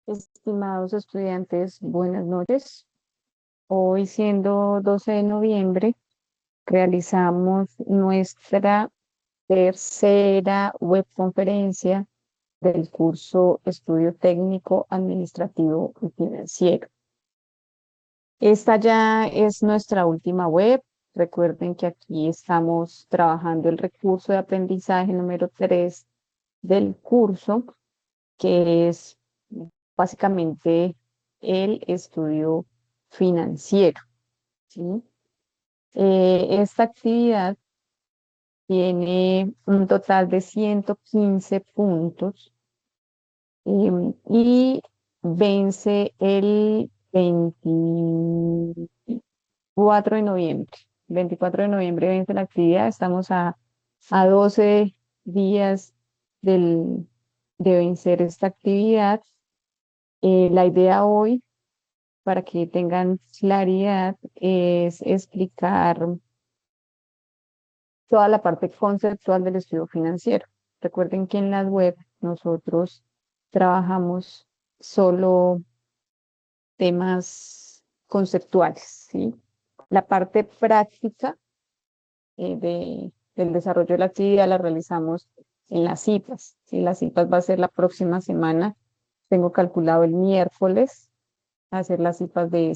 Estimados estudiantes, buenas noches. Hoy, siendo 12 de noviembre, realizamos nuestra tercera webconferencia del curso Estudio Técnico Administrativo y Financiero. Esta ya es nuestra última web. Recuerden que aquí estamos trabajando el recurso de aprendizaje número 3 del curso, que es básicamente el estudio financiero, ¿sí? Esta actividad tiene un total de 115 puntos, y vence el 24 de noviembre. 24 de noviembre vence la actividad. Estamos a 12 días del, de vencer esta actividad. La idea hoy, para que tengan claridad, es explicar toda la parte conceptual del estudio financiero. Recuerden que en la web nosotros trabajamos solo temas conceptuales, ¿sí? La parte práctica del desarrollo de la actividad la realizamos en las citas, ¿sí? Las citas va a ser la próxima semana. Tengo calculado el miércoles hacer las citas de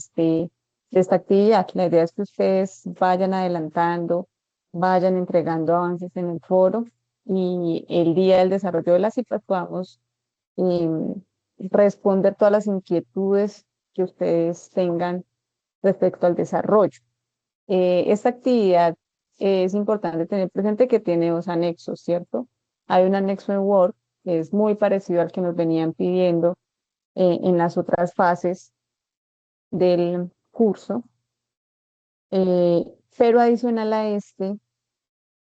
esta actividad. La idea es que ustedes vayan adelantando, vayan entregando avances en el foro y el día del desarrollo de las citas podamos responder todas las inquietudes que ustedes tengan respecto al desarrollo. Esta actividad es importante tener presente que tiene dos anexos, ¿cierto? Hay un anexo en Word que es muy parecido al que nos venían pidiendo en las otras fases del curso, pero adicional a este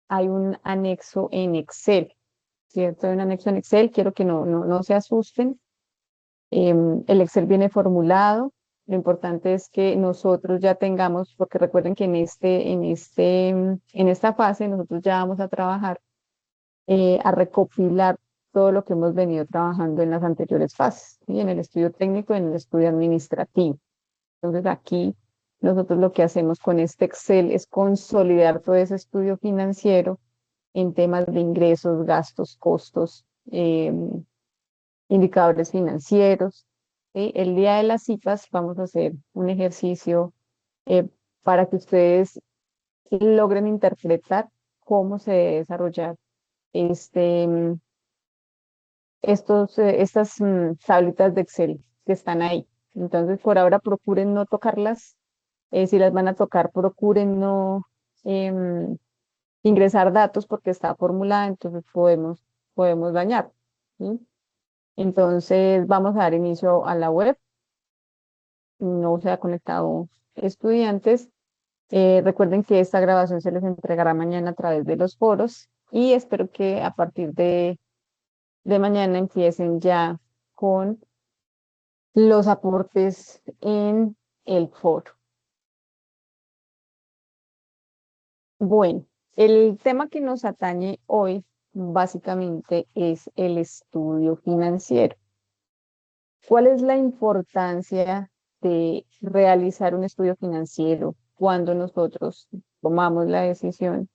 hay un anexo en Excel, ¿cierto? Hay un anexo en Excel, quiero que no se asusten. El Excel viene formulado. Lo importante es que nosotros ya tengamos, porque recuerden que en esta fase nosotros ya vamos a trabajar, a recopilar todo lo que hemos venido trabajando en las anteriores fases, ¿sí? En el estudio técnico y en el estudio administrativo. Entonces aquí nosotros lo que hacemos con este Excel es consolidar todo ese estudio financiero en temas de ingresos, gastos, costos, indicadores financieros. ¿Sí? El día de las citas vamos a hacer un ejercicio eh, para que ustedes logren interpretar cómo se debe desarrollar este, mm, estas tablitas de Excel que están ahí. Entonces, por ahora procuren no tocarlas. Si las van a tocar, procuren no em, ingresar datos porque está formulada, entonces podemos dañar, ¿sí? Entonces, vamos a dar inicio a la web. No se ha conectado estudiantes. Recuerden que esta grabación se les entregará mañana a través de los foros y espero que a partir de mañana empiecen ya con los aportes en el foro. Bueno, el tema que nos atañe hoy básicamente es el estudio financiero. ¿Cuál es la importancia de realizar un estudio financiero cuando nosotros tomamos la decisión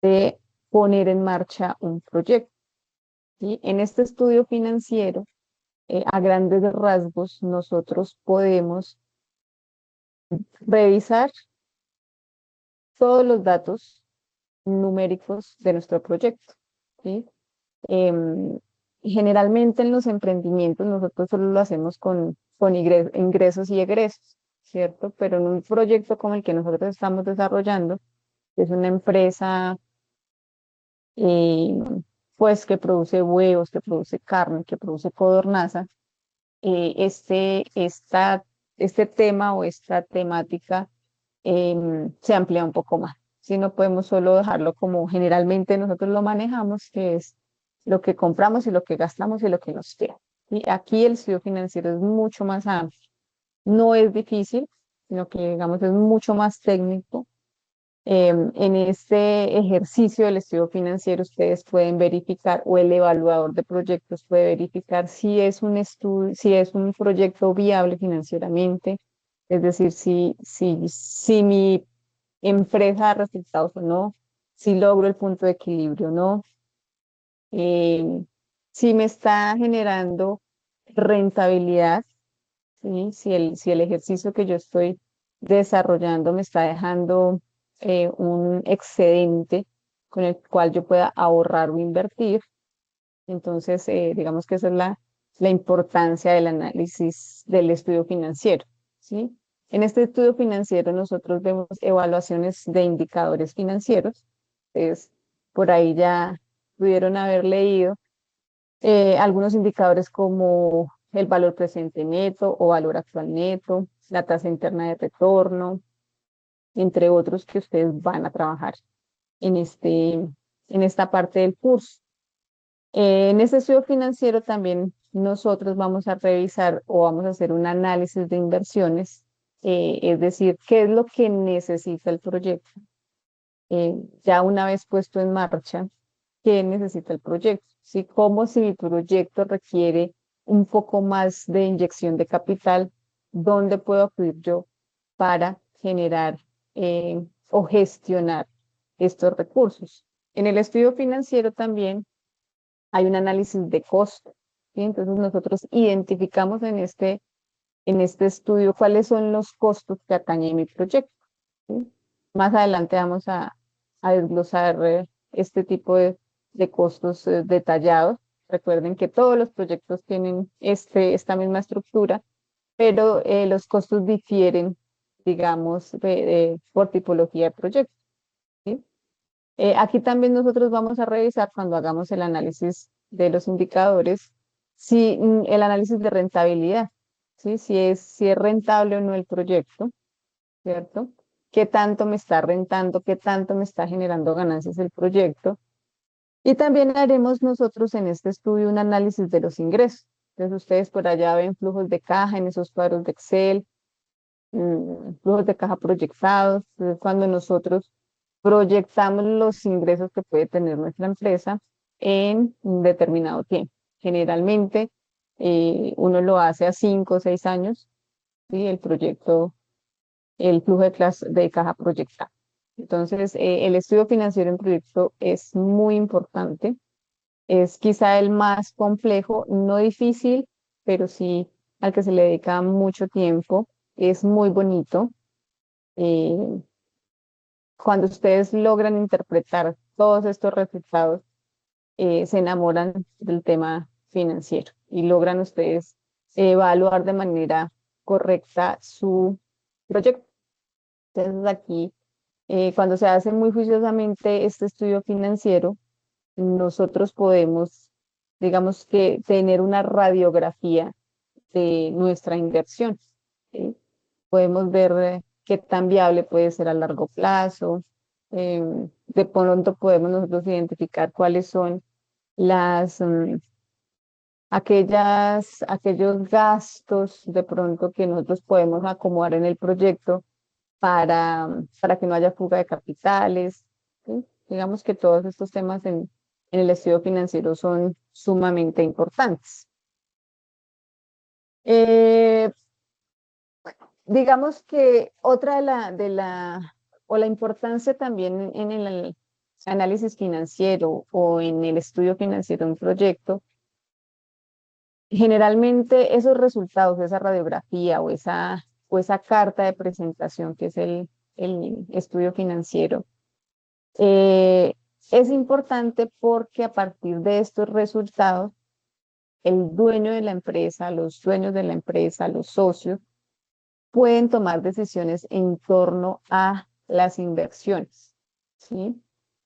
de poner en marcha un proyecto? ¿Sí? En este estudio financiero, a grandes rasgos, nosotros podemos revisar todos los datos numéricos de nuestro proyecto, ¿sí? Em, Generalmente en los emprendimientos nosotros solo lo hacemos con ingresos y egresos, ¿cierto? Pero en un proyecto como el que nosotros estamos desarrollando, que es una empresa eh, pues que produce huevos, que produce carne, que produce codornaza, este tema o esta temática se amplía un poco más. Si no podemos solo dejarlo como generalmente nosotros lo manejamos, que es lo que compramos y lo que gastamos y lo que nos queda. Y aquí el estudio financiero es mucho más amplio. No es difícil, sino que digamos es mucho más técnico. En este ejercicio del estudio financiero ustedes pueden verificar o el evaluador de proyectos puede verificar si es un estudio, si es un proyecto viable financieramente, es decir, si mi empresa da resultados o no, si logro el punto de equilibrio o no, eh, si me está generando rentabilidad, ¿sí? Si el ejercicio que yo estoy desarrollando me está dejando un excedente con el cual yo pueda ahorrar o invertir. Entonces, digamos que esa es la importancia del análisis del estudio financiero, ¿sí? En este estudio financiero nosotros vemos evaluaciones de indicadores financieros. Entonces, por ahí ya pudieron haber leído algunos indicadores como el valor presente neto o valor actual neto, la tasa interna de retorno, entre otros que ustedes van a trabajar en en esta parte del curso. En este estudio financiero también nosotros vamos a revisar o vamos a hacer un análisis de inversiones, es decir, qué es lo que necesita el proyecto. Ya una vez puesto en marcha, qué necesita el proyecto, ¿sí? Como si mi proyecto requiere un poco más de inyección de capital, ¿dónde puedo acudir yo para generar o gestionar estos recursos? En el estudio financiero también hay un análisis de costo, ¿sí? Entonces nosotros identificamos en este estudio cuáles son los costos que atañe mi proyecto, ¿sí? Más adelante vamos a desglosar este tipo de costos detallados. Recuerden que todos los proyectos tienen esta misma estructura, pero los costos difieren, digamos, por tipología de proyecto, ¿sí? Aquí también nosotros vamos a revisar cuando hagamos el análisis de los indicadores, si el análisis de rentabilidad, ¿sí? Si es rentable o no el proyecto, ¿cierto? ¿Qué tanto me está rentando? ¿Qué tanto me está generando ganancias el proyecto? Y también haremos nosotros en este estudio un análisis de los ingresos. Entonces ustedes por allá ven flujos de caja en esos cuadros de Excel, flujos de caja proyectados. Entonces, cuando nosotros proyectamos los ingresos que puede tener nuestra empresa en un determinado tiempo. Generalmente uno lo hace a 5 o 6 años, ¿sí? El proyecto, el flujo de caja proyectado. Entonces, el estudio financiero en proyecto es muy importante. Es quizá el más complejo, no difícil, pero sí al que se le dedica mucho tiempo. Es muy bonito. Eh, Cuando ustedes logran interpretar todos estos resultados, se enamoran del tema financiero y logran ustedes evaluar de manera correcta su proyecto. Entonces aquí, cuando se hace muy juiciosamente este estudio financiero, nosotros podemos, digamos que, tener una radiografía de nuestra inversión, ¿sí? Podemos ver qué tan viable puede ser a largo plazo. De pronto podemos nosotros identificar cuáles son las, aquellos gastos de pronto que nosotros podemos acomodar en el proyecto para que no haya fuga de capitales, ¿sí? Digamos que todos estos temas en el estudio financiero son sumamente importantes. Eh, digamos que otra o la importancia también en el análisis financiero o en el estudio financiero de un proyecto, generalmente esos resultados, esa radiografía o esa carta de presentación que es el estudio financiero, eh, es importante porque a partir de estos resultados, el dueño de la empresa, los dueños de la empresa, los socios, pueden tomar decisiones en torno a las inversiones, ¿sí?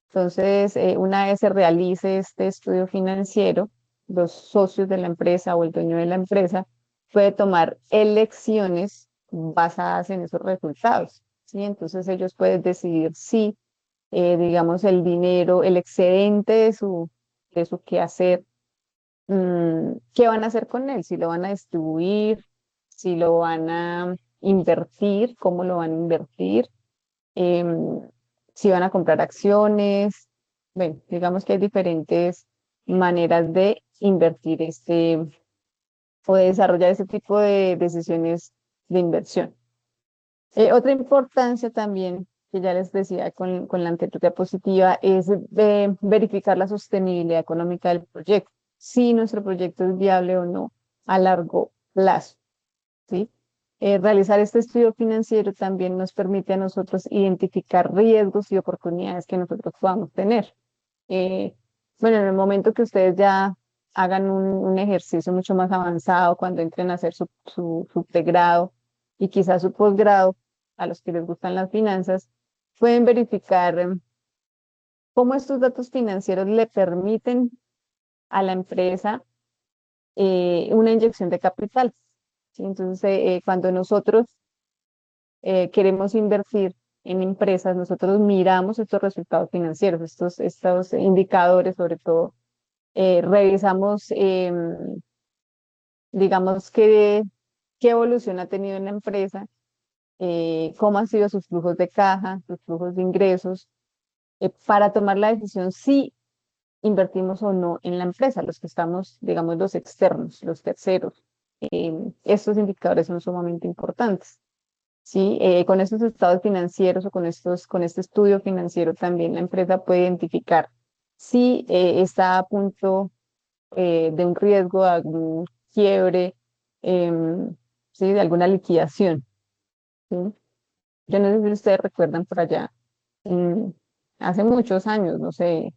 Entonces, una vez se realice este estudio financiero, los socios de la empresa o el dueño de la empresa puede tomar elecciones basadas en esos resultados, ¿sí? Entonces, ellos pueden decidir si, digamos, el dinero, el excedente de su quehacer, ¿qué van a hacer con él? Si lo van a distribuir, si lo van a invertir, cómo lo van a invertir. em, si van a comprar acciones. Bueno, digamos que hay diferentes maneras de invertir o de desarrollar este tipo de decisiones de inversión. Otra importancia también, que ya les decía con la anterior diapositiva, es verificar la sostenibilidad económica del proyecto, si nuestro proyecto es viable o no a largo plazo, ¿sí? Realizar este estudio financiero también nos permite a nosotros identificar riesgos y oportunidades que nosotros podamos tener. Eh, bueno, en el momento que ustedes ya hagan un ejercicio mucho más avanzado, cuando entren a hacer su pregrado y quizás su posgrado, a los que les gustan las finanzas, pueden verificar cómo estos datos financieros le permiten a la empresa una inyección de capital, ¿sí? Entonces, cuando nosotros queremos invertir en empresas, nosotros miramos estos resultados financieros, estos indicadores sobre todo, revisamos, digamos, qué evolución ha tenido en la empresa, cómo han sido sus flujos de caja, sus flujos de ingresos, para tomar la decisión si invertimos o no en la empresa, los que estamos, digamos, los externos, los terceros. Estos indicadores son sumamente importantes. ¿Sí? Con estos estados financieros o con este estudio financiero también la empresa puede identificar si está a punto de un riesgo, de algún quiebre, ¿sí? De alguna liquidación. ¿Sí? Yo no sé si ustedes recuerdan por allá, mm, hace muchos años, no sé,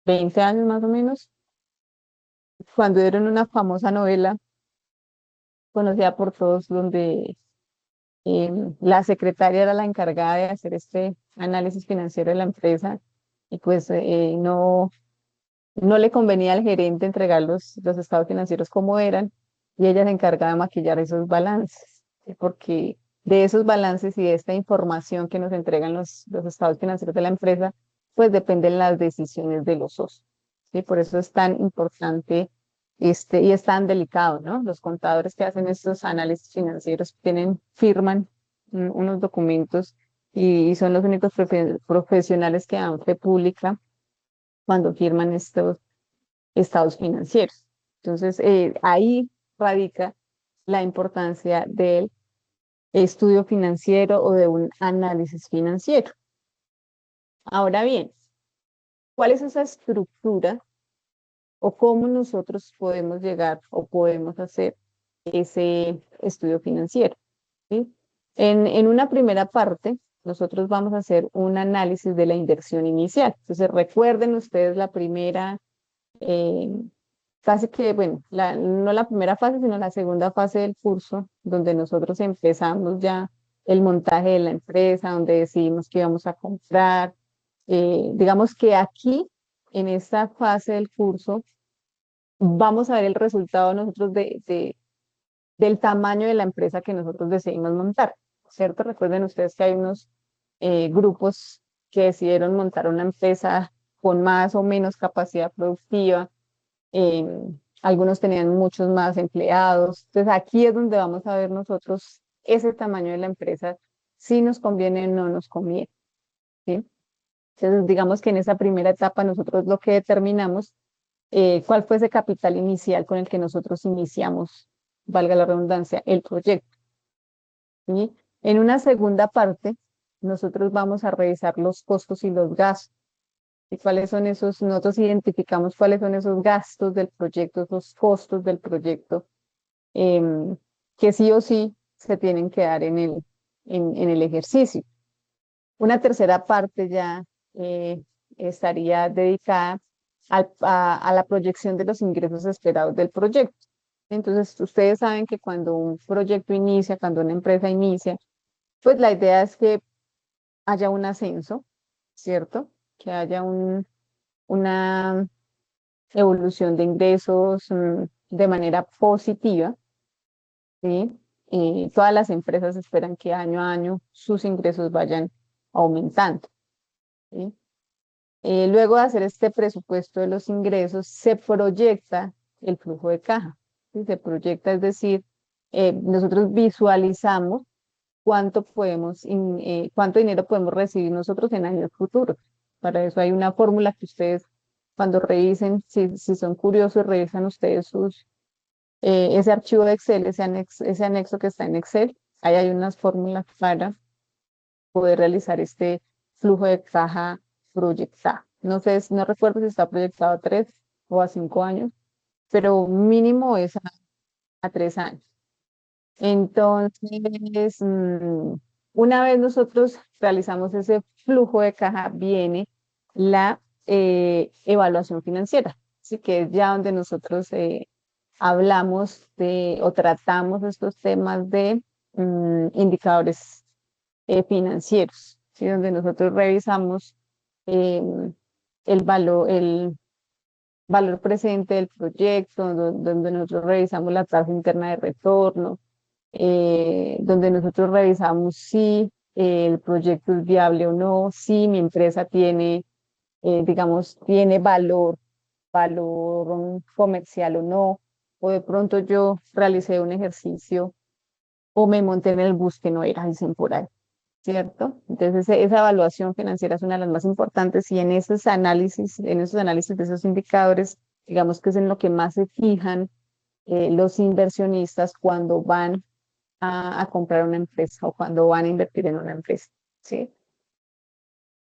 20 años más o menos, cuando dieron una famosa novela conocida por todos, donde la secretaria era la encargada de hacer este análisis financiero de la empresa y pues no le convenía al gerente entregar los estados financieros como eran y ella se encargaba de maquillar esos balances, ¿sí? Porque de esos balances y de esta información que nos entregan los estados financieros de la empresa, pues dependen las decisiones de los socios, ¿sí? Por eso es tan importante y es tan delicado, ¿no? Los contadores que hacen estos análisis financieros firman unos documentos y son los únicos profesionales que dan fe pública cuando firman estos estados financieros. Entonces, ahí radica la importancia del estudio financiero o de un análisis financiero. Ahora bien, ¿cuál es esa estructura o cómo nosotros podemos llegar o podemos hacer ese estudio financiero? ¿Sí? En una primera parte, nosotros vamos a hacer un análisis de la inversión inicial. Entonces, recuerden ustedes la primera eh, fase que, bueno, no la primera fase, sino la segunda fase del curso, donde nosotros empezamos ya el montaje de la empresa, donde decidimos qué íbamos a comprar. Digamos que aquí, en esta fase del curso, vamos a ver el resultado nosotros del tamaño de la empresa que nosotros decidimos montar, ¿cierto? Recuerden ustedes que hay unos grupos que decidieron montar una empresa con más o menos capacidad productiva, eh, algunos tenían muchos más empleados. Entonces aquí es donde vamos a ver nosotros ese tamaño de la empresa, si nos conviene o no nos conviene, ¿sí? Entonces digamos que en esa primera etapa nosotros lo que determinamos, cuál fue ese capital inicial con el que nosotros iniciamos, valga la redundancia, el proyecto, ¿sí? En una segunda parte, nosotros vamos a revisar los costos y los gastos. ¿Y cuáles son esos? Nosotros identificamos cuáles son esos gastos del proyecto, esos costos del proyecto, em, que sí o sí se tienen que dar en el ejercicio. Una tercera parte ya estaría dedicada a la proyección de los ingresos esperados del proyecto. Entonces, ustedes saben que cuando un proyecto inicia, cuando una empresa inicia, pues la idea es que haya un ascenso, ¿cierto? Que haya una evolución de ingresos de manera positiva, ¿sí? Todas las empresas esperan que año a año sus ingresos vayan aumentando, ¿sí? Luego de hacer este presupuesto de los ingresos, se proyecta el flujo de caja, ¿sí? Se proyecta, es decir, nosotros visualizamos cuánto dinero podemos recibir nosotros en años futuros. Para eso hay una fórmula que ustedes, cuando revisen, si son curiosos, revisan ustedes ese archivo de Excel, ese anexo que está en Excel. Ahí hay unas fórmulas para poder realizar este flujo de caja proyectado. No sé, no recuerdo si está proyectado a 3 o a 5 años, pero mínimo es a 3 años. Entonces, una vez nosotros realizamos ese flujo de caja, viene la evaluación financiera, así que es ya donde nosotros hablamos de o tratamos estos temas de indicadores financieros, ¿sí? Donde nosotros revisamos em, el valor presente del proyecto, donde nosotros revisamos la tasa interna de retorno, donde nosotros revisamos si el proyecto es viable o no, si mi empresa tiene, digamos, tiene valor comercial o no, o de pronto yo realicé un ejercicio o me monté en el bus que no era, dicen por ahí, ¿cierto? Entonces, esa evaluación financiera es una de las más importantes y en esos análisis de esos indicadores, digamos que es en lo que más se fijan los inversionistas cuando van a comprar una empresa o cuando van a invertir en una empresa, ¿sí?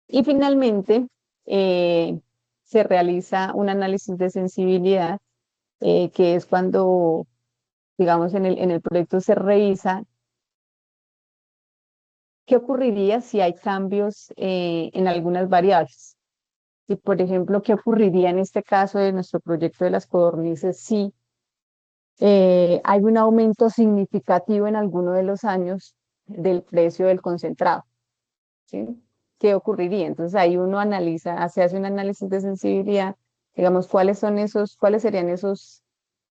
Y finalmente, eh, se realiza un análisis de sensibilidad, que es cuando, digamos, en el proyecto se revisa qué ocurriría si hay cambios en algunas variables. Y, por ejemplo, qué ocurriría en este caso de nuestro proyecto de las codornices si hay un aumento significativo en alguno de los años del precio del concentrado, ¿sí? ¿Qué ocurriría? Entonces ahí uno analiza, se hace un análisis de sensibilidad, digamos, cuáles serían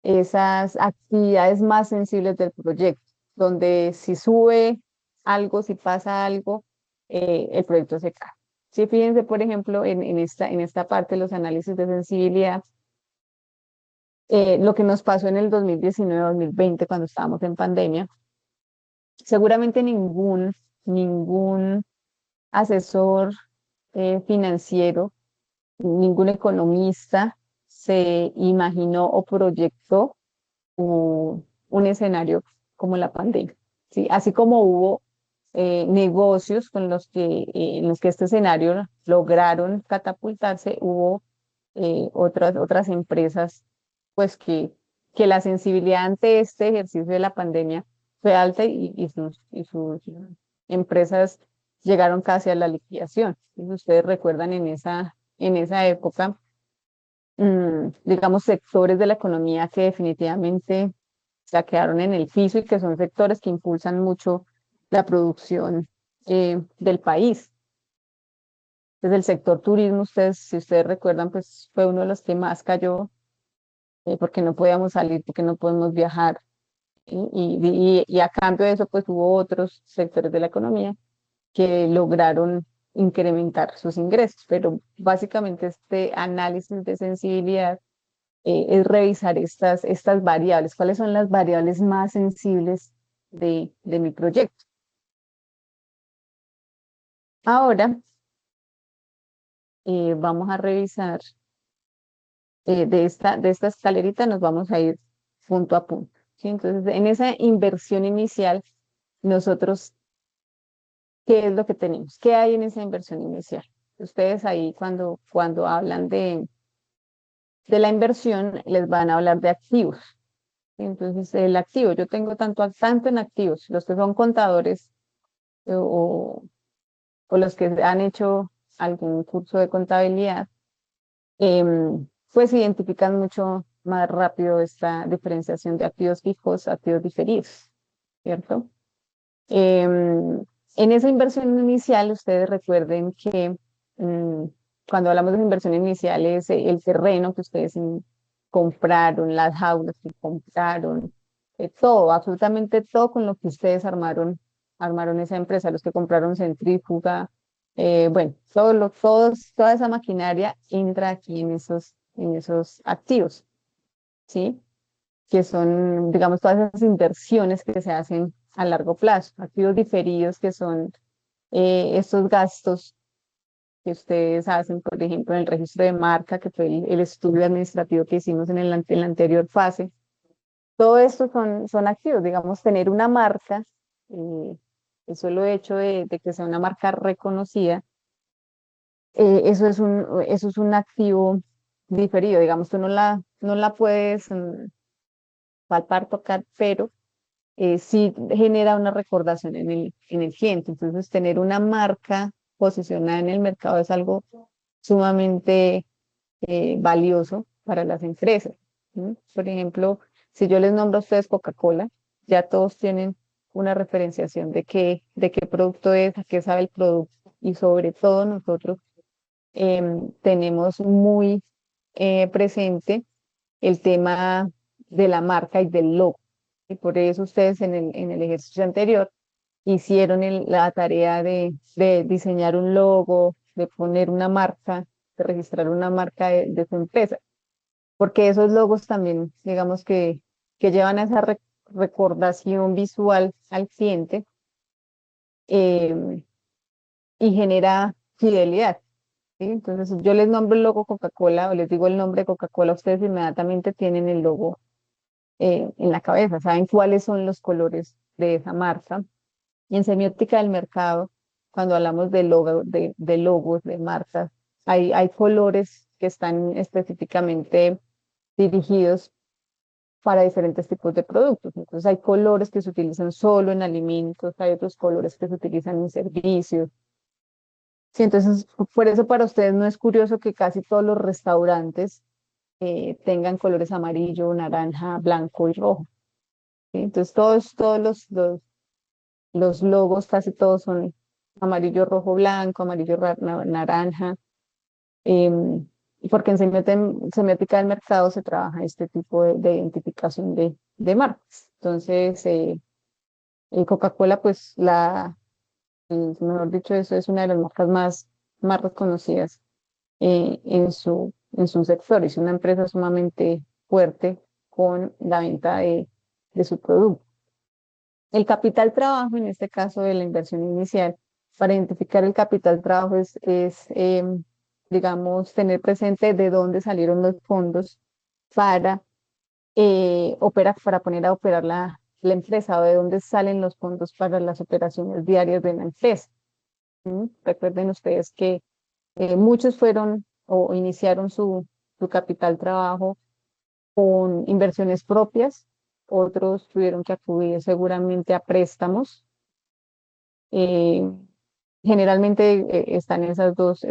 esas actividades más sensibles del proyecto, donde si sube algo, si pasa algo, el proyecto se cae. Sí, fíjense, por ejemplo, en esta parte de los análisis de sensibilidad, lo que nos pasó en el 2019-2020 cuando estábamos en pandemia, seguramente ningún asesor financiero, ningún economista se imaginó o proyectó un escenario como la pandemia, ¿sí? Así como hubo negocios en los que este escenario lograron catapultarse, hubo otras empresas, pues que la sensibilidad ante este ejercicio de la pandemia fue alta y sus empresas llegaron casi a la liquidación. Entonces, ustedes recuerdan en esa época, digamos, sectores de la economía que definitivamente se quedaron en el piso y que son sectores que impulsan mucho la producción del país. Desde el sector turismo, si ustedes recuerdan, pues fue uno de los que más cayó, porque no podíamos salir, porque no podemos viajar. Y a cambio de eso, pues hubo otros sectores de la economía que lograron incrementar sus ingresos. Pero básicamente este análisis de sensibilidad es revisar estas variables, cuáles son las variables más sensibles de mi proyecto. Ahora vamos a revisar de esta escalerita, nos vamos a ir punto a punto, ¿sí? Entonces, en esa inversión inicial, nosotros, ¿qué es lo que tenemos? ¿Qué hay en esa inversión inicial? Ustedes ahí cuando hablan de la inversión, les van a hablar de activos. Entonces, el activo, yo tengo tanto en activos, los que son contadores o, o los que han hecho algún curso de contabilidad, pues identifican mucho más rápido esta diferenciación de activos fijos, activos diferidos, ¿cierto? En esa inversión inicial, ustedes recuerden que mm, cuando hablamos de inversión inicial es el terreno que ustedes compraron, las jaulas que compraron, todo, absolutamente todo con lo que ustedes armaron esa empresa, los que compraron centrífuga, bueno, toda esa maquinaria entra aquí en esos activos, ¿sí? Que son, digamos, todas esas inversiones que se hacen a largo plazo, activos diferidos que son estos gastos que ustedes hacen, por ejemplo, en el registro de marca, que fue el estudio administrativo que hicimos en la anterior fase. Todo esto son activos, digamos, tener una marca, eh, el solo hecho de que sea una marca reconocida, eso es un activo diferido, digamos, tú no la puedes palpar, tocar, pero sí genera una recordación en el cliente. Entonces, tener una marca posicionada en el mercado es algo sumamente valioso para las empresas. ¿Sí? Por ejemplo, si yo les nombro a ustedes Coca-Cola, ya todos tienen una referenciación de qué producto es, a qué sabe el producto, y sobre todo nosotros tenemos muy presente el tema de la marca y del logo. Y por eso ustedes en el ejercicio anterior hicieron la tarea de diseñar un logo, de poner una marca, de registrar una marca de su empresa, porque esos logos también, digamos que llevan a esa recordación visual al cliente, eh, y genera fidelidad. ¿Sí? Entonces, yo les nombro el logo Coca-Cola o les digo el nombre de Coca-Cola, ustedes inmediatamente tienen el logo en la cabeza, saben cuáles son los colores de esa marca. Y en semiótica del mercado, cuando hablamos de logos, de marcas, hay colores que están específicamente dirigidos para diferentes tipos de productos. Entonces, hay colores que se utilizan solo en alimentos, hay otros colores que se utilizan en servicios. Sí, entonces, por eso para ustedes no es curioso que casi todos los restaurantes tengan colores amarillo, naranja, blanco y rojo. ¿Sí? Entonces, todos los logos, casi todos son amarillo, rojo, blanco, amarillo, naranja, em, porque en semiótica del mercado se trabaja este tipo de identificación de marcas. Entonces, Coca-Cola, pues mejor dicho, eso es una de las marcas más reconocidas en su sector. Es una empresa sumamente fuerte con la venta de su producto. El capital trabajo, en este caso de la inversión inicial, para identificar el capital trabajo digamos, tener presente de dónde salieron los fondos para para poner a operar la empresa, o de dónde salen los fondos para las operaciones diarias de la empresa. ¿Sí? Recuerden ustedes que muchos fueron o iniciaron su capital trabajo con inversiones propias, otros tuvieron que acudir seguramente a préstamos. eh, Generalmente están esas dos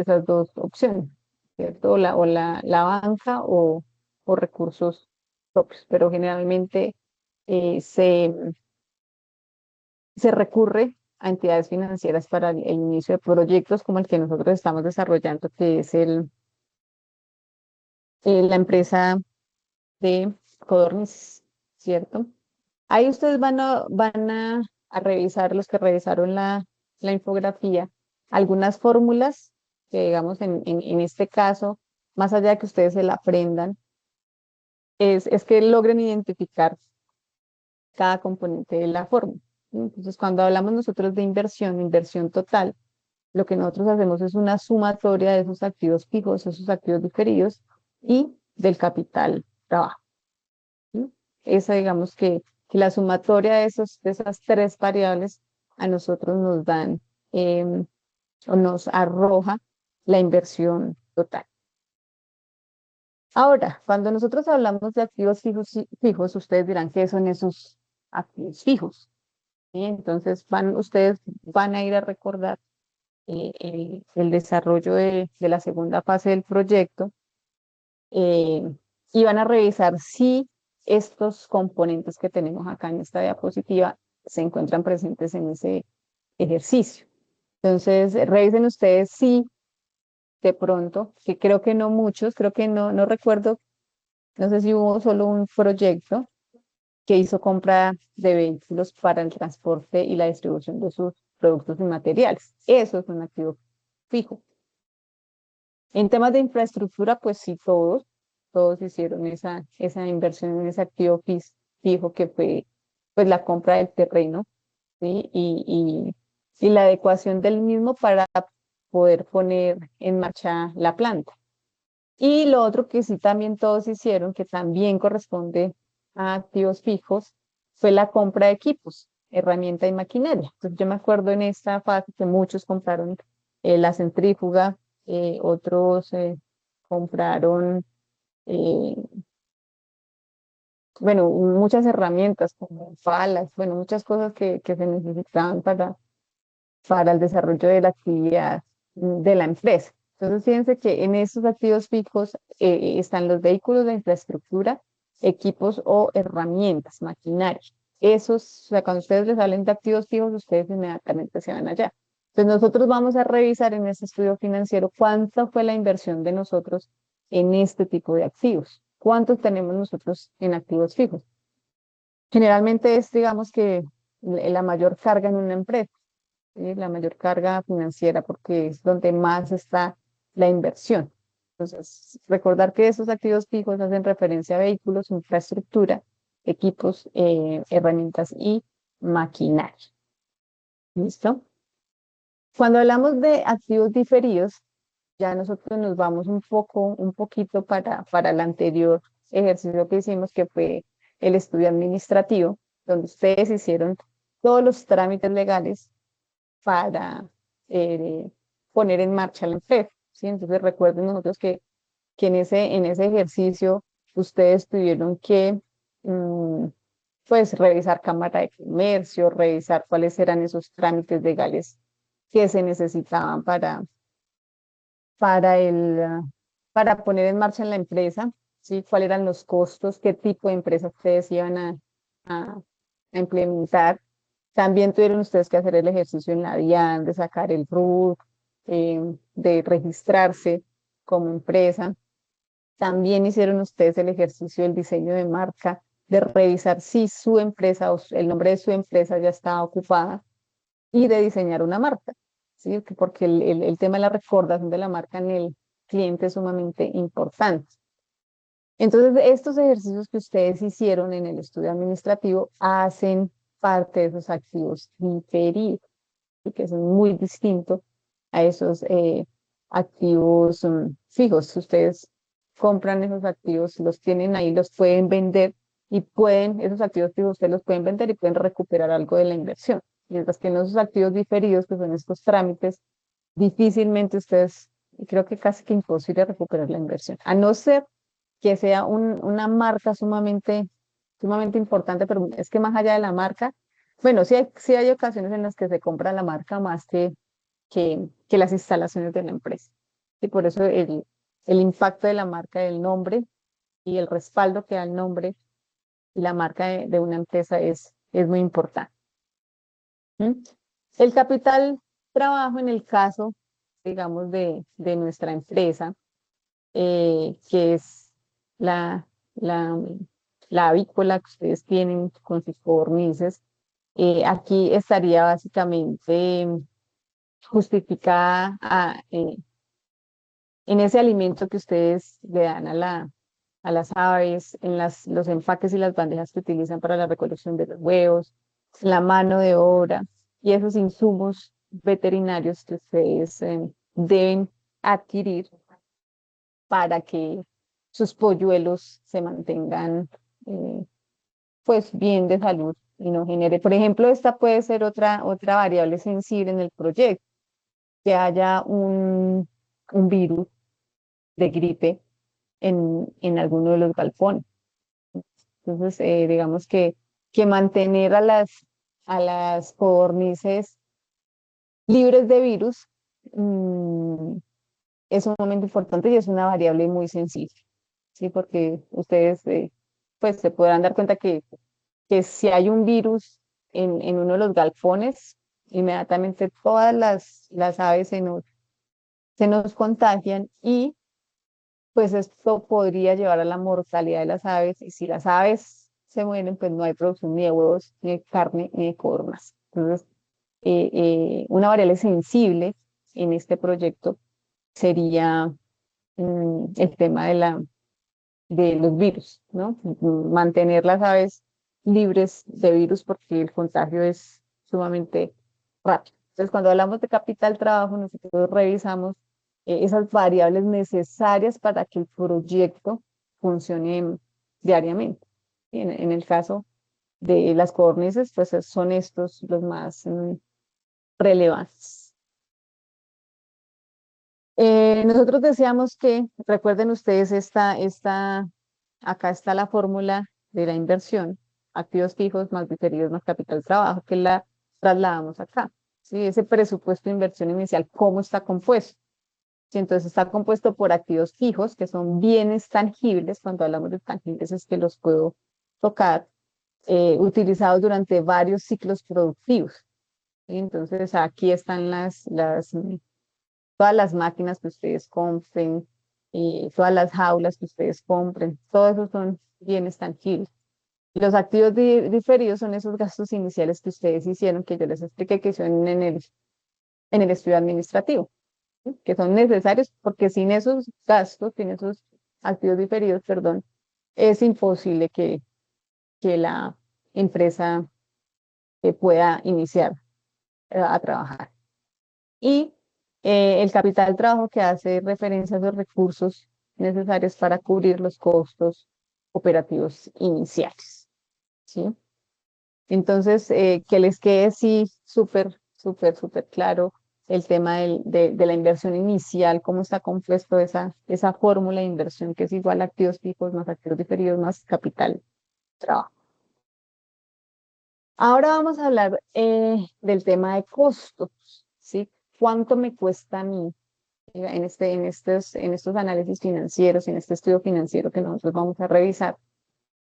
opciones, ¿cierto? La banca o recursos propios, pero generalmente eh, se, se recurre a entidades financieras para el inicio de proyectos como el que nosotros estamos desarrollando, que es la empresa de Codorniz, ¿cierto? Ahí ustedes a revisar, los que revisaron la infografía, algunas fórmulas que, digamos, en este caso, más allá de que ustedes se la aprendan, es que logren identificar cada componente de la fórmula. ¿Sí? Entonces, cuando hablamos nosotros de inversión total, lo que nosotros hacemos es una sumatoria de esos activos fijos, esos activos diferidos y del capital trabajo. ¿Sí? Esa, digamos que la sumatoria de esas tres variables a nosotros nos dan o nos arroja la inversión total. Ahora, cuando nosotros hablamos de activos fijos, ustedes dirán que son esos activos fijos. ¿Sí? Entonces, ustedes van a ir a recordar el desarrollo de la segunda fase del proyecto, eh, y van a revisar si estos componentes que tenemos acá en esta diapositiva se encuentran presentes en ese ejercicio. Entonces, revisen ustedes si de pronto, que creo que no muchos, creo que no recuerdo, no sé si hubo solo un proyecto que hizo compra de vehículos para el transporte y la distribución de sus productos y materiales. Eso es un activo fijo. En temas de infraestructura, pues sí, todos hicieron esa inversión en ese activo fijo que fue pues la compra del terreno ¿sí? Y la adecuación del mismo para poder poner en marcha la planta. Y lo otro que sí también todos hicieron, que también corresponde a activos fijos, fue la compra de equipos, herramienta y maquinaria. Entonces yo me acuerdo en esta fase que muchos compraron la centrífuga, otros compraron, eh, bueno, muchas herramientas como palas, bueno, muchas cosas que se necesitaban para el desarrollo de la actividad de la empresa. Entonces, fíjense que en estos activos fijos están los vehículos de infraestructura, equipos o herramientas, maquinaria. Esos, o sea, cuando ustedes les hablen de activos fijos, ustedes inmediatamente se van allá. Entonces, nosotros vamos a revisar en este estudio financiero cuánta fue la inversión de nosotros en este tipo de activos. ¿Cuántos tenemos nosotros en activos fijos? Generalmente es, digamos que, la mayor carga en una empresa, ¿sí? La mayor carga financiera, porque es donde más está la inversión. Entonces, recordar que esos activos fijos hacen referencia a vehículos, infraestructura, equipos, herramientas y maquinaria. ¿Listo? Cuando hablamos de activos diferidos, ya nosotros nos vamos un poquito para el anterior ejercicio que hicimos, que fue el estudio administrativo, donde ustedes hicieron todos los trámites legales para eh, poner en marcha la empresa, ¿sí? Entonces recuerden nosotros que en ese ejercicio ustedes tuvieron que mm, pues revisar Cámara de Comercio, revisar cuáles eran esos trámites legales que se necesitaban para para poner en marcha la empresa, ¿sí? Cuáles eran los costos, qué tipo de empresa ustedes iban a a implementar. También tuvieron ustedes que hacer el ejercicio en la DIAN, de sacar el RUT, de registrarse como empresa. También hicieron ustedes el ejercicio del diseño de marca, de revisar si su empresa o el nombre de su empresa ya estaba ocupada y de diseñar una marca, ¿sí? Porque el tema de la recordación de la marca en el cliente es sumamente importante. Entonces, estos ejercicios que ustedes hicieron en el estudio administrativo hacen parte de esos activos diferidos, y que son muy distintos a esos activos fijos. Si ustedes compran esos activos, los tienen ahí, los pueden vender y pueden, esos activos fijos ustedes los pueden vender y pueden recuperar algo de la inversión. Mientras que en esos activos diferidos, que son estos trámites, difícilmente ustedes, y creo que casi que imposible recuperar la inversión, a no ser que sea una marca sumamente importante, pero es que más allá de la marca, bueno, sí hay ocasiones en las que se compra la marca más que las instalaciones de la empresa. Y por eso el impacto de la marca, del nombre y el respaldo que da el nombre y la marca de una empresa es muy importante. ¿Mm? El capital trabajo en el caso, digamos, de nuestra empresa, que es la, la, la avícola que ustedes tienen con sus codornices. Aquí estaría básicamente justificada en ese alimento que ustedes le dan a las aves, en los empaques y las bandejas que utilizan para la recolección de los huevos, la mano de obra y esos insumos veterinarios que ustedes deben adquirir para que sus polluelos se mantengan pues bien de salud y no genere. Por ejemplo, esta puede ser otra variable sensible en el proyecto, que haya un virus de gripe en alguno de los galpones. Entonces, digamos que mantener a las codornices libres de virus mm, es sumamente importante y es una variable muy sensible, ¿sí? Porque ustedes pues se podrán dar cuenta que si hay un virus en uno de los galpones, inmediatamente todas las aves se nos contagian y pues esto podría llevar a la mortalidad de las aves y si las aves se mueren, pues no hay producción ni de huevos, ni de carne, ni de codornas. Entonces, una variable sensible en este proyecto sería el tema de los virus, ¿no? Mantener las aves libres de virus porque el contagio sumamente rápido. Entonces, cuando hablamos de capital trabajo, nosotros revisamos esas variables necesarias para que el proyecto funcione diariamente. Y en el caso de las codornices, pues son estos los más relevantes. Nosotros decíamos que, recuerden ustedes, acá está la fórmula de la inversión, activos fijos más diferidos más capital trabajo, que la trasladamos acá. ¿Sí? Ese presupuesto de inversión inicial, ¿cómo está compuesto? Sí, entonces está compuesto por activos fijos, que son bienes tangibles. Cuando hablamos de tangibles es que los puedo tocar, utilizados durante varios ciclos productivos. ¿Sí? Entonces aquí están todas las máquinas que ustedes compren, todas las jaulas que ustedes compren, todo eso son bienes tangibles. Los activos diferidos son esos gastos iniciales que ustedes hicieron, que yo les expliqué que son en el estudio administrativo, ¿sí? Que son necesarios porque sin esos gastos, sin esos activos diferidos, perdón, es imposible que la empresa pueda iniciar a trabajar. Y el capital trabajo que hace referencia a los recursos necesarios para cubrir los costos operativos iniciales. ¿Sí? Entonces, que les quede sí súper claro el tema de la inversión inicial, cómo está compuesto esa fórmula de inversión que es igual a activos fijos más activos diferidos más capital trabajo. Ahora vamos a hablar del tema de costos, ¿sí? ¿Cuánto me cuesta a mí en estos análisis financieros, en este estudio financiero que nosotros vamos a revisar?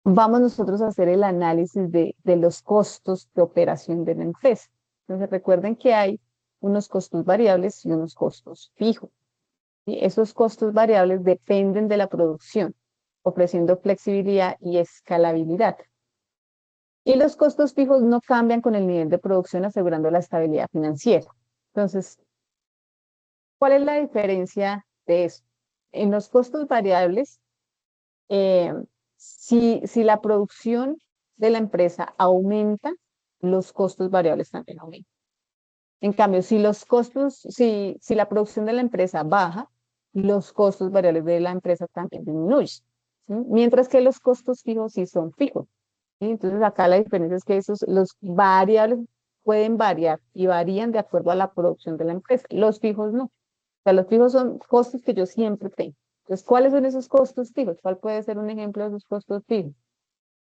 Vamos nosotros a hacer el análisis de los costos de operación de la empresa. Entonces recuerden que hay unos costos variables y unos costos fijos. ¿Sí? Esos costos variables dependen de la producción, ofreciendo flexibilidad y escalabilidad. Y los costos fijos no cambian con el nivel de producción, asegurando la estabilidad financiera. Entonces, ¿cuál es la diferencia de eso? En los costos variables, eh, si la producción de la empresa aumenta, los costos variables también aumentan. En cambio, si la producción de la empresa baja, los costos variables de la empresa también disminuyen. ¿Sí? Mientras que los costos fijos sí son fijos. ¿Sí? Entonces, acá la diferencia es que los variables pueden variar y varían de acuerdo a la producción de la empresa. Los fijos no. O sea, los fijos son costos que yo siempre tengo. Entonces, ¿cuáles son esos costos fijos? ¿Cuál puede ser un ejemplo de esos costos fijos?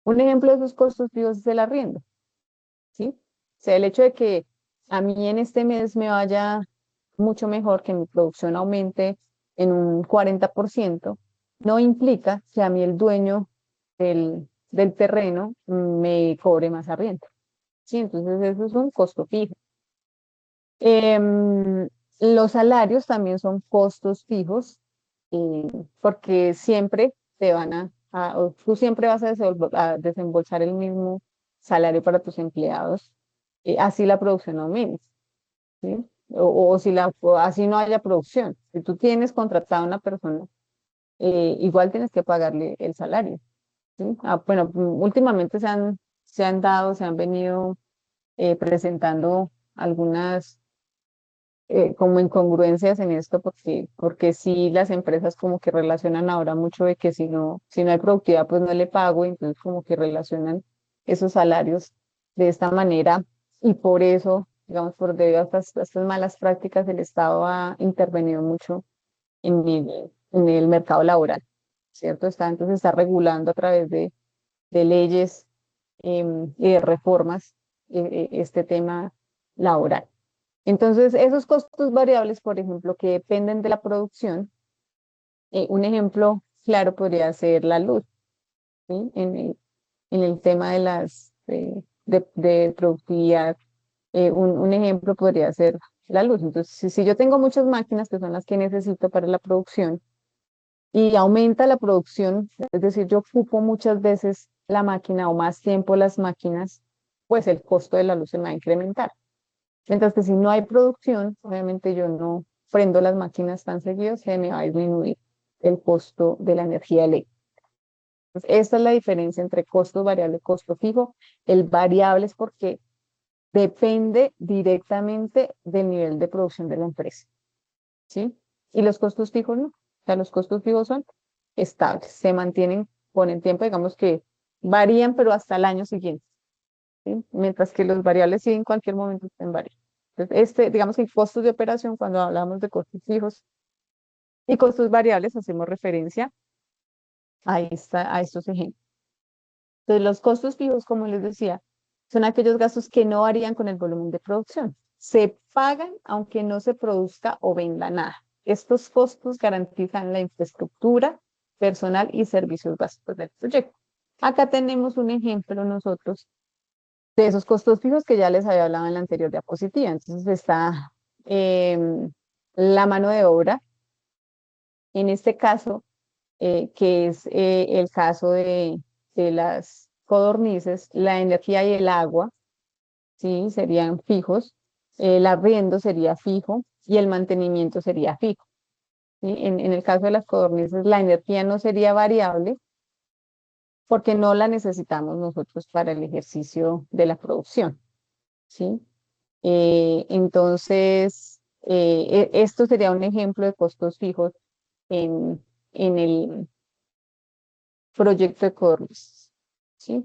Un ejemplo de esos costos fijos es el arriendo, ¿sí? O sea, el hecho de que a mí en este mes me vaya mucho mejor, que mi producción aumente en un 40%, no implica que a mí el dueño del terreno me cobre más arriendo, ¿sí? Entonces, eso es un costo fijo. Em, los salarios también son costos fijos, eh, porque siempre te van o tú siempre vas a desembolsar el mismo salario para tus empleados, así la producción aumente, ¿sí? O así no haya producción. Si tú tienes contratada a una persona, igual tienes que pagarle el salario, ¿sí? Bueno, últimamente se han venido presentando algunas como incongruencias en esto, porque sí las empresas como que relacionan ahora mucho de que si no hay productividad, pues no le pago, entonces como que relacionan esos salarios de esta manera, y por eso, digamos, por debido a estas malas prácticas, el Estado ha intervenido mucho en el mercado laboral, ¿cierto? Entonces está regulando a través de leyes y de reformas este tema laboral. Entonces, esos costos variables, por ejemplo, que dependen de la producción, un ejemplo claro podría ser la luz, ¿sí? En el tema de productividad, un ejemplo podría ser la luz. Entonces, si yo tengo muchas máquinas que son las que necesito para la producción y aumenta la producción, es decir, yo ocupo muchas veces la máquina o más tiempo las máquinas, pues el costo de la luz se me va a incrementar. Mientras que si no hay producción, obviamente yo no prendo las máquinas tan seguido, se me va a disminuir el costo de la energía eléctrica. Entonces, esta es la diferencia entre costo variable y costo fijo. El variable es porque depende directamente del nivel de producción de la empresa, ¿sí? Y los costos fijos no. O sea, los costos fijos son estables, se mantienen con el tiempo, digamos que varían, pero hasta el año siguiente, ¿sí? Mientras que los variables sí en cualquier momento pueden variar. Entonces, digamos que costos de operación, cuando hablamos de costos fijos y costos variables, hacemos referencia a estos ejemplos. Entonces, los costos fijos, como les decía, son aquellos gastos que no varían con el volumen de producción. Se pagan aunque no se produzca o venda nada. Estos costos garantizan la infraestructura, personal y servicios básicos del proyecto. Acá tenemos un ejemplo nosotros de esos costos fijos que ya les había hablado en la anterior diapositiva. Entonces está la mano de obra. En este caso, que es el caso de las codornices, la energía y el agua, ¿sí? Serían fijos, el arriendo sería fijo y el mantenimiento sería fijo, ¿sí? En el caso de las codornices, la energía no sería variable porque no la necesitamos nosotros para el ejercicio de la producción, ¿sí? Entonces, esto sería un ejemplo de costos fijos en el proyecto de codornices, ¿sí?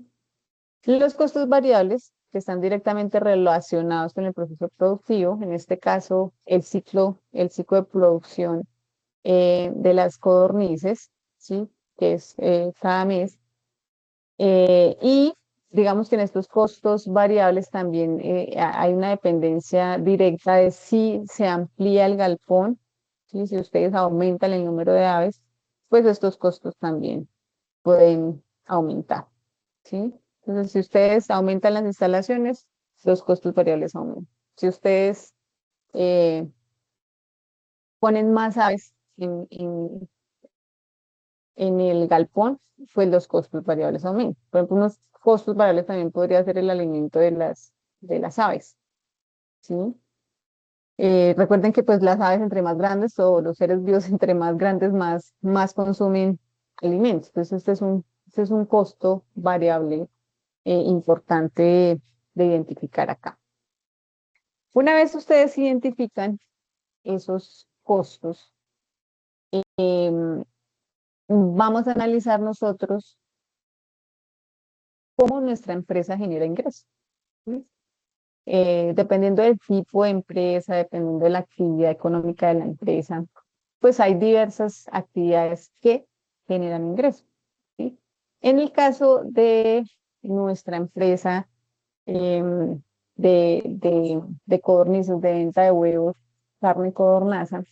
Los costos variables que están directamente relacionados con el proceso productivo, en este caso el ciclo de producción de las codornices, ¿sí? Que es cada mes. Y digamos que en estos costos variables también hay una dependencia directa de si se amplía el galpón, ¿sí? Si ustedes aumentan el número de aves, pues estos costos también pueden aumentar, ¿sí? Entonces, si ustedes aumentan las instalaciones, los costos variables aumentan. Si ustedes eh, ponen más aves en el galpón, pues los costos variables aumentan. Por ejemplo, unos costos variables también podría ser el alimento de las aves, ¿sí? Recuerden que pues las aves entre más grandes o los seres vivos entre más grandes, más consumen alimentos. Entonces, este es un costo variable importante de identificar acá. Una vez ustedes identifican esos costos, em, vamos a analizar nosotros cómo nuestra empresa genera ingresos, ¿sí? Dependiendo del tipo de empresa, dependiendo de la actividad económica de la empresa, pues hay diversas actividades que generan ingresos, ¿sí? En el caso de nuestra empresa, em, de codornices, de venta de huevos, carne y codornaza.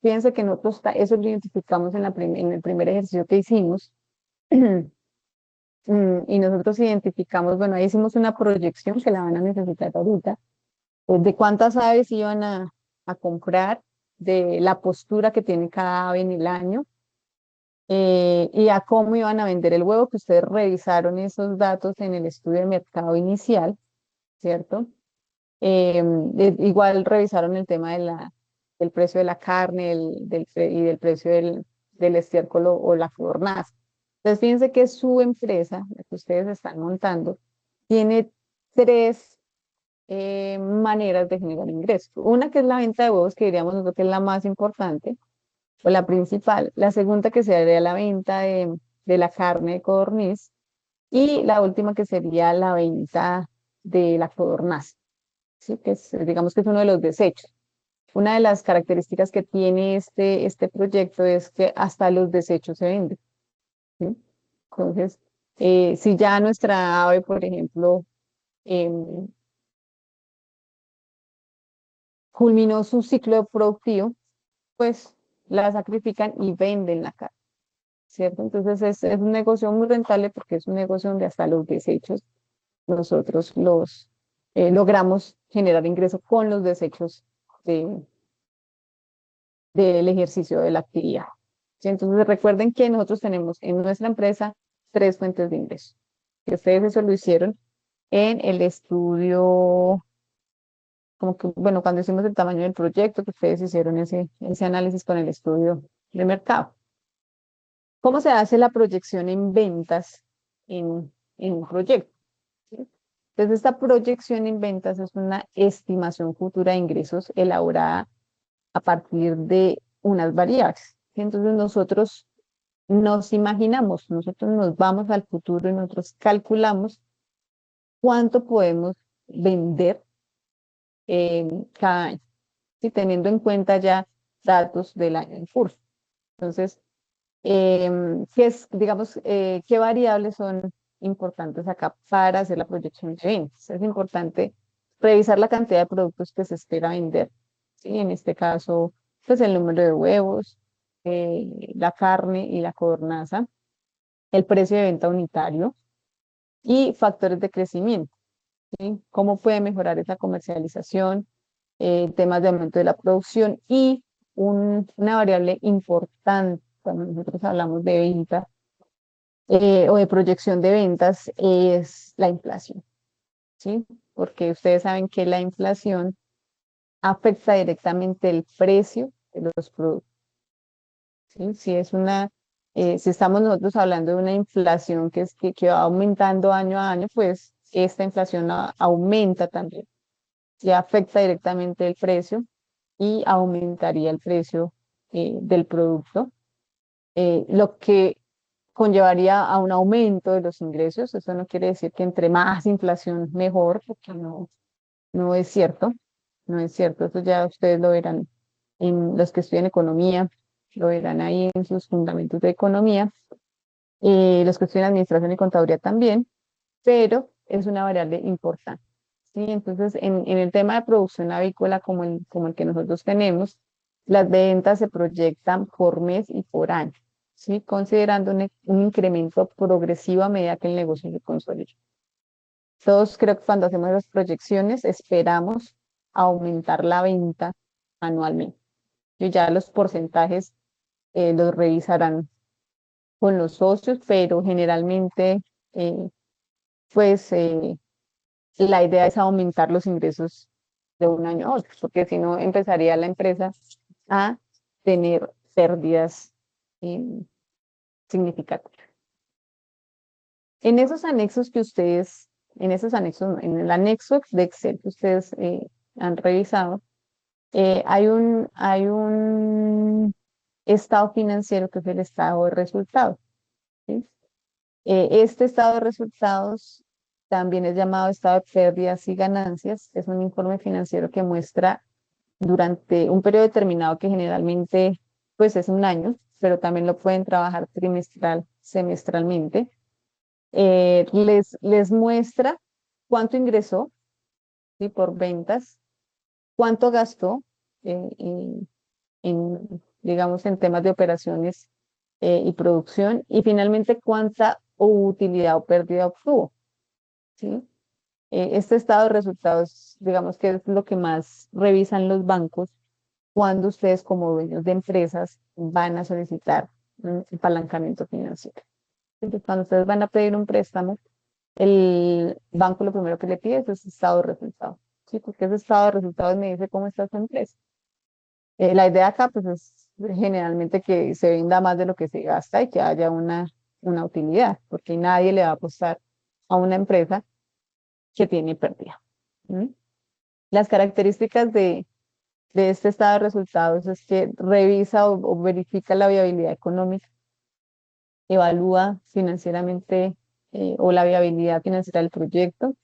Fíjense que nosotros eso lo identificamos en el primer ejercicio que hicimos. Y nosotros identificamos, bueno, ahí hicimos una proyección que la van a necesitar ahorita, de cuántas aves iban a comprar, de la postura que tiene cada ave en el año, y a cómo iban a vender el huevo, que ustedes revisaron esos datos en el estudio de mercado inicial, ¿cierto? Igual revisaron el tema del precio de la carne, y del precio del estiércol o la codornaza. Entonces, fíjense que su empresa, la que ustedes están montando, tiene tres maneras de generar ingresos. Una que es la venta de huevos, que diríamos nosotros que es la más importante o la principal. La segunda que sería la venta de la carne de codorniz. Y la última que sería la venta de la codornaza, ¿sí? Digamos que es uno de los desechos. Una de las características que tiene este proyecto es que hasta los desechos se venden, ¿sí? Entonces, si ya nuestra ave, por ejemplo, em, culminó su ciclo productivo, pues la sacrifican y venden la carne, ¿cierto? Entonces es un negocio muy rentable porque es un negocio donde hasta los desechos nosotros logramos generar ingresos con los desechos de, del ejercicio de la actividad, ¿sí? Entonces recuerden que nosotros tenemos en nuestra empresa tres fuentes de ingreso, que ustedes eso lo hicieron en el estudio, como que, bueno, cuando hicimos el tamaño del proyecto, que ustedes hicieron ese análisis con el estudio de mercado. ¿Cómo se hace la proyección en ventas en un proyecto? ¿Sí? Entonces, esta proyección en ventas es una estimación futura de ingresos elaborada a partir de unas variables. Entonces, nosotros nos imaginamos, nosotros nos vamos al futuro y nosotros calculamos cuánto podemos vender cada año, ¿sí? Teniendo en cuenta ya datos del año en curso. Entonces, digamos, qué variables son importantes acá para hacer la proyección de ventas? Es importante revisar la cantidad de productos que se espera vender, ¿sí? En este caso, pues el número de huevos, la carne y la codornaza, el precio de venta unitario y factores de crecimiento, ¿sí? Cómo puede mejorar esa comercialización, temas de aumento de la producción y una variable importante cuando nosotros hablamos de venta o de proyección de ventas es la inflación, ¿sí? Porque ustedes saben que la inflación afecta directamente el precio de los productos, ¿sí? Si estamos nosotros hablando de una inflación que va aumentando año a año, pues esta inflación aumenta también y afecta directamente el precio y aumentaría el precio del producto, lo que conllevaría a un aumento de los ingresos. Eso no quiere decir que entre más inflación mejor, porque no es cierto, no es cierto. Eso ya ustedes lo verán en los que estudian economía, lo verán ahí en sus fundamentos de economía, los que estudian administración y contaduría también, pero es una variable importante. ¿Sí? Entonces, en el tema de producción avícola como el que nosotros tenemos, las ventas se proyectan por mes y por año, ¿sí? Considerando un incremento progresivo a medida que el negocio se consolida. Todos creo que cuando hacemos las proyecciones esperamos aumentar la venta anualmente. Y ya los porcentajes los revisarán con los socios, pero generalmente eh, pues la idea es aumentar los ingresos de un año a otro, porque si no empezaría la empresa a tener pérdidas eh, significativas. En esos anexos que ustedes, en esos anexos, no, en el anexo de Excel que ustedes han revisado, hay un estado financiero que es el estado de resultados, ¿sí? Este estado de resultados también es llamado estado de pérdidas y ganancias. Es un informe financiero que muestra durante un periodo determinado que generalmente pues es un año, pero también lo pueden trabajar trimestral, semestralmente. Les muestra cuánto ingresó, ¿sí? Por ventas, cuánto gastó digamos, en temas de operaciones y producción, y finalmente cuánta utilidad o pérdida obtuvo, ¿sí? Este estado de resultados, digamos que es lo que más revisan los bancos cuando ustedes como dueños de empresas van a solicitar apalancamiento financiero. Entonces, cuando ustedes van a pedir un préstamo, el banco lo primero que le pide es ese estado de resultados, ¿sí? Porque ese estado de resultados me dice cómo está su empresa. La idea acá pues es generalmente que se venda más de lo que se gasta y que haya una utilidad, porque nadie le va a apostar a una empresa que tiene pérdida. ¿Mm? Las características de este estado de resultados es que revisa o verifica la viabilidad económica, evalúa financieramente o la viabilidad financiera del proyecto,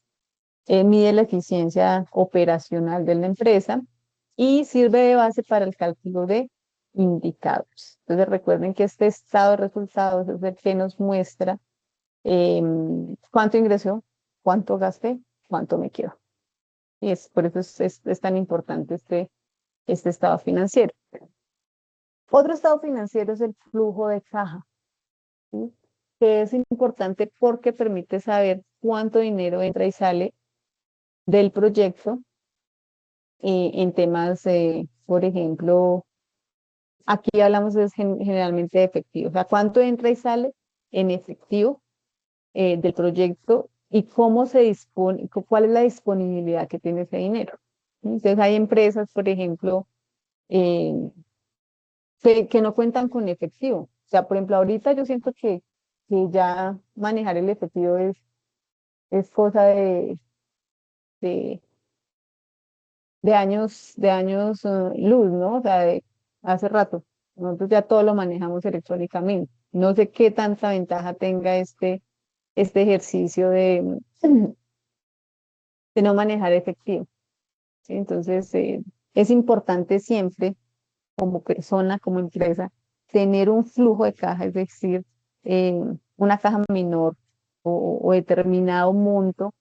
mide la eficiencia operacional de la empresa y sirve de base para el cálculo de indicadores. Entonces recuerden que este estado de resultados es el que nos muestra cuánto ingresó, cuánto gasté, cuánto me quedó. Y por eso es tan importante este estado financiero. Otro estado financiero es el flujo de caja, ¿sí? Que es importante porque permite saber cuánto dinero entra y sale del proyecto en temas, por ejemplo, aquí hablamos generalmente de efectivo, o sea, cuánto entra y sale en efectivo del proyecto y cómo se dispone, cuál es la disponibilidad que tiene ese dinero. Entonces hay empresas, por ejemplo, eh, que no cuentan con efectivo. O sea, por ejemplo, ahorita yo siento que ya manejar el efectivo es cosa de años luz, ¿no? O sea, de hace rato. Nosotros ya todo lo manejamos electrónicamente. No sé qué tanta ventaja tenga este ejercicio de no manejar efectivo, ¿sí? Entonces, es importante siempre, como persona, como empresa, tener un flujo de caja, es decir, eh, una caja menor o determinado monto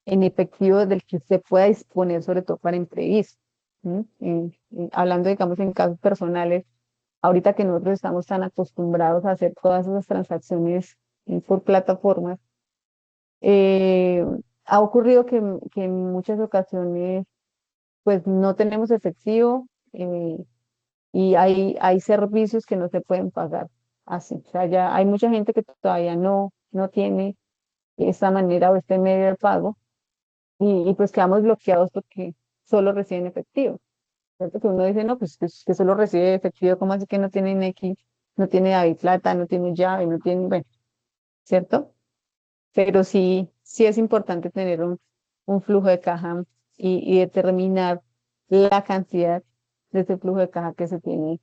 en efectivo del que usted pueda disponer, sobre todo para imprevistos. ¿Sí? Hablando, digamos, en casos personales, ahorita que nosotros estamos tan acostumbrados a hacer todas esas transacciones por plataformas, eh, ha ocurrido que en muchas ocasiones pues no tenemos efectivo, y hay servicios que no se pueden pagar así. O sea, ya hay mucha gente que todavía no tiene esta manera o este medio de pago, y pues quedamos bloqueados porque solo reciben efectivo. ¿Cierto? Que uno dice, no, pues que solo recibe efectivo, ¿cómo así que no tiene Nequi, no tiene David Plata, no tiene llave, no tiene, bueno, ¿cierto? Pero sí es importante tener un flujo de caja y determinar la cantidad de ese flujo de caja que se tiene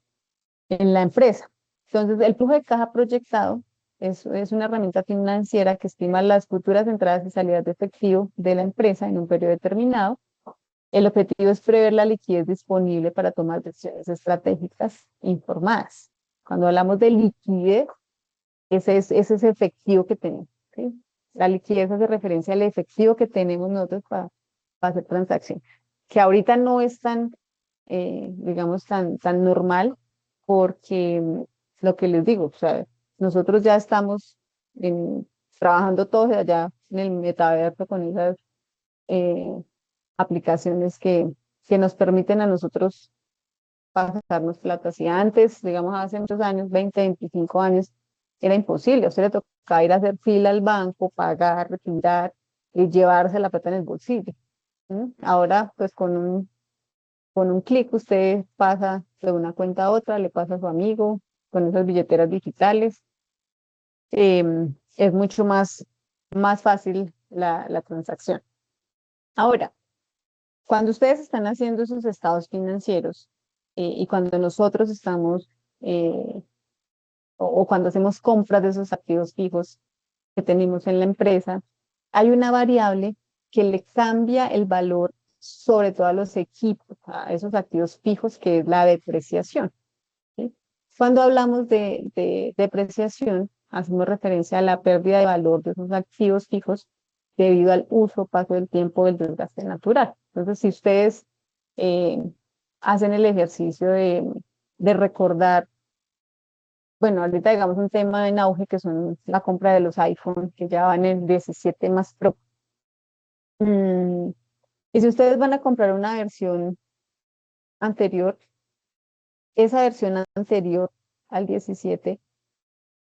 en la empresa. Entonces, el flujo de caja proyectado es una herramienta financiera que estima las futuras entradas y salidas de efectivo de la empresa en un periodo determinado. El objetivo es prever la liquidez disponible para tomar decisiones estratégicas informadas. Cuando hablamos de liquidez, ese es efectivo que tenemos, ¿sí? La liquidez hace referencia al efectivo que tenemos nosotros para hacer transacciones, que ahorita no es tan, digamos, tan normal, porque lo que les digo, o sea, nosotros ya estamos trabajando todos allá en el metaverso con esas eh, aplicaciones que nos permiten a nosotros pasarnos plata. Si antes, digamos, hace muchos años, 20 25 años, era imposible. A usted le tocaba ir a hacer fila al banco, pagar, retirar y llevarse la plata en el bolsillo. ¿Sí? Ahora, pues con un clic usted pasa de una cuenta a otra, le pasa a su amigo, con esas billeteras digitales. Es mucho más fácil la transacción. Ahora, cuando ustedes están haciendo sus estados financieros, y cuando nosotros estamos, o cuando hacemos compras de esos activos fijos que tenemos en la empresa, hay una variable que le cambia el valor, sobre todo a los equipos, a esos activos fijos, que es la depreciación. ¿Sí? Cuando hablamos de depreciación, hacemos referencia a la pérdida de valor de esos activos fijos debido al uso, paso del tiempo, del desgaste natural. Entonces, si ustedes eh, hacen el ejercicio de recordar, bueno, ahorita digamos un tema en auge que son la compra de los iPhone, que ya van en 17 más Pro. Mm, y si ustedes van a comprar una versión anterior, esa versión anterior al 17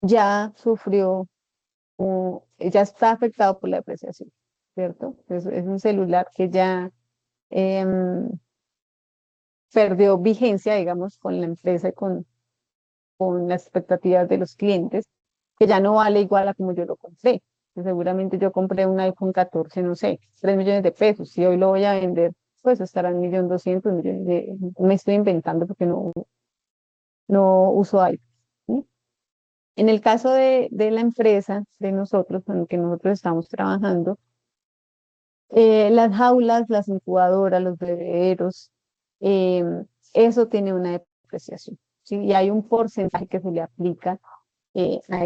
ya sufrió, ya está afectado por la depreciación, ¿cierto? Es un celular que ya em, perdió vigencia, digamos, con la empresa y con las expectativas de los clientes, que ya no vale igual a como yo lo compré. Que seguramente yo compré un iPhone 14, no sé, 3 millones de pesos. Si hoy lo voy a vender, pues estará en 1.200.000, me estoy inventando porque no uso iPhone. ¿Sí? En el caso de la empresa, de nosotros, con que nosotros estamos trabajando, las jaulas, las incubadoras, los bebederos, eh, eso tiene una depreciación, ¿sí? Y hay un porcentaje que se le aplica a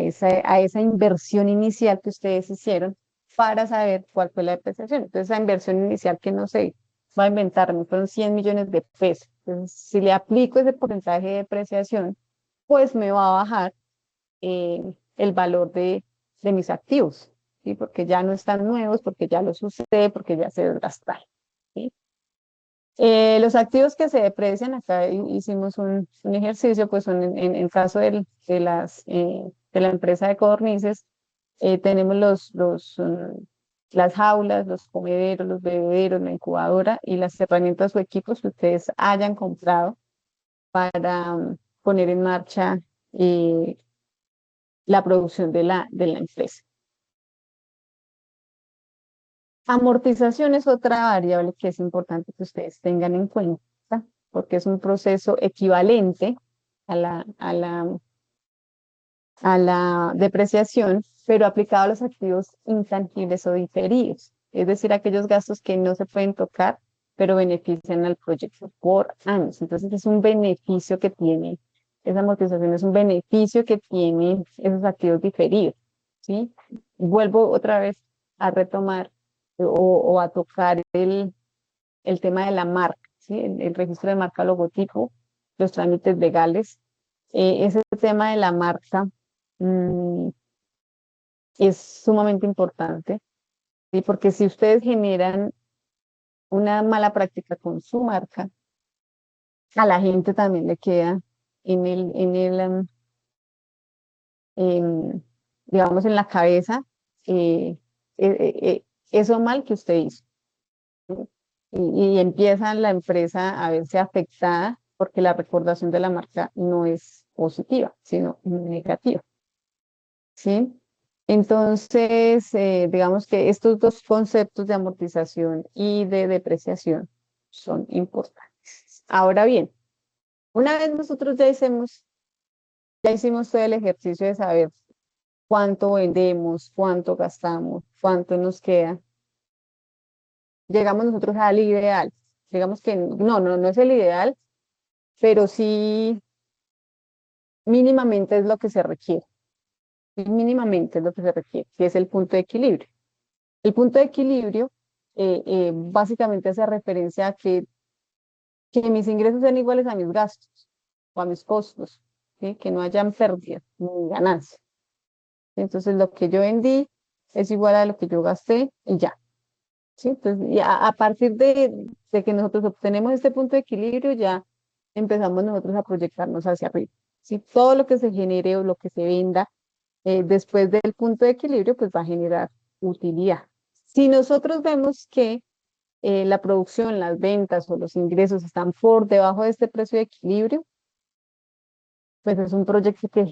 esa inversión inicial que ustedes hicieron para saber cuál fue la depreciación. Entonces, esa inversión inicial que no sé, va a inventarme, fueron 100 millones de pesos. Entonces, si le aplico ese porcentaje de depreciación, pues me va a bajar el valor de mis activos, ¿sí? Porque ya no están nuevos, porque ya los usé, porque ya se desgastaron. ¿Sí? Los activos que se deprecian, acá hicimos un ejercicio, pues son en caso de la empresa de codornices, tenemos las jaulas, los comederos, los bebederos, la incubadora y las herramientas o equipos que ustedes hayan comprado para poner en marcha eh, la producción de la empresa. Amortización es otra variable que es importante que ustedes tengan en cuenta, porque es un proceso equivalente a la depreciación, pero aplicado a los activos intangibles o diferidos, es decir, aquellos gastos que no se pueden tocar, pero benefician al proyecto por años. Entonces, es un beneficio que tiene, esa amortización es un beneficio que tienen esos activos diferidos, ¿sí? Vuelvo otra vez a retomar o a tocar el tema de la marca, ¿sí? El registro de marca logotipo, los trámites legales. Ese tema de la marca mm, es sumamente importante, ¿sí? Porque si ustedes generan una mala práctica con su marca, a la gente también le queda en el em, digamos, en la cabeza eh, eso mal que usted hizo. Y empieza la empresa a verse afectada porque la recordación de la marca no es positiva, sino negativa, ¿sí? Entonces, digamos que estos dos conceptos de amortización y de depreciación son importantes. Ahora bien, una vez nosotros ya hicimos todo el ejercicio de saber cuánto vendemos, cuánto gastamos, cuánto nos queda, llegamos nosotros al ideal. Digamos que no es el ideal, pero sí mínimamente es lo que se requiere. Sí, mínimamente es lo que se requiere, que es el punto de equilibrio. El punto de equilibrio básicamente hace referencia a que mis ingresos sean iguales a mis gastos o a mis costos, ¿sí? Que no hayan pérdidas ni ganancias. Entonces lo que yo vendí es igual a lo que yo gasté y ya. ¿Sí? Entonces, y a partir de que nosotros obtenemos este punto de equilibrio, ya empezamos nosotros a proyectarnos hacia arriba. ¿Sí? Todo lo que se genere o lo que se venda después del punto de equilibrio, pues va a generar utilidad. Si nosotros vemos que la producción, las ventas o los ingresos están por debajo de este precio de equilibrio, pues es un proyecto que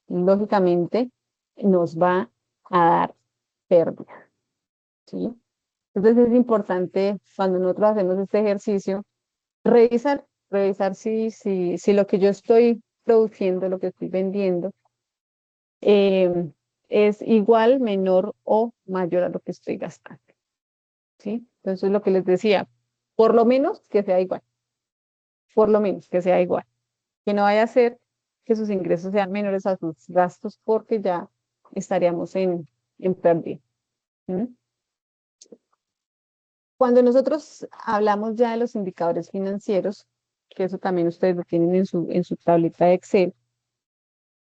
lógicamente nos va a dar pérdida, ¿sí? Entonces es importante cuando nosotros hacemos este ejercicio, revisar si lo que yo estoy produciendo, lo que estoy vendiendo, eh, es igual, menor o mayor a lo que estoy gastando, ¿sí? Entonces lo que les decía, por lo menos que sea igual, por lo menos que sea igual, que no vaya a ser que sus ingresos sean menores a sus gastos porque ya estaríamos en pérdida. ¿Mm? Cuando nosotros hablamos ya de los indicadores financieros, que eso también ustedes lo tienen en su tablita de Excel,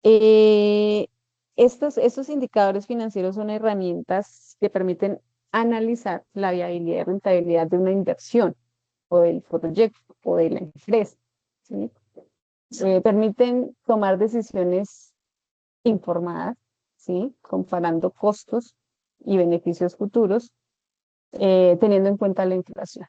eh, estos indicadores financieros son herramientas que permiten analizar la viabilidad y rentabilidad de una inversión o del proyecto o de la empresa, ¿sí? Permiten tomar decisiones informadas, ¿sí? Comparando costos y beneficios futuros, teniendo en cuenta la inflación.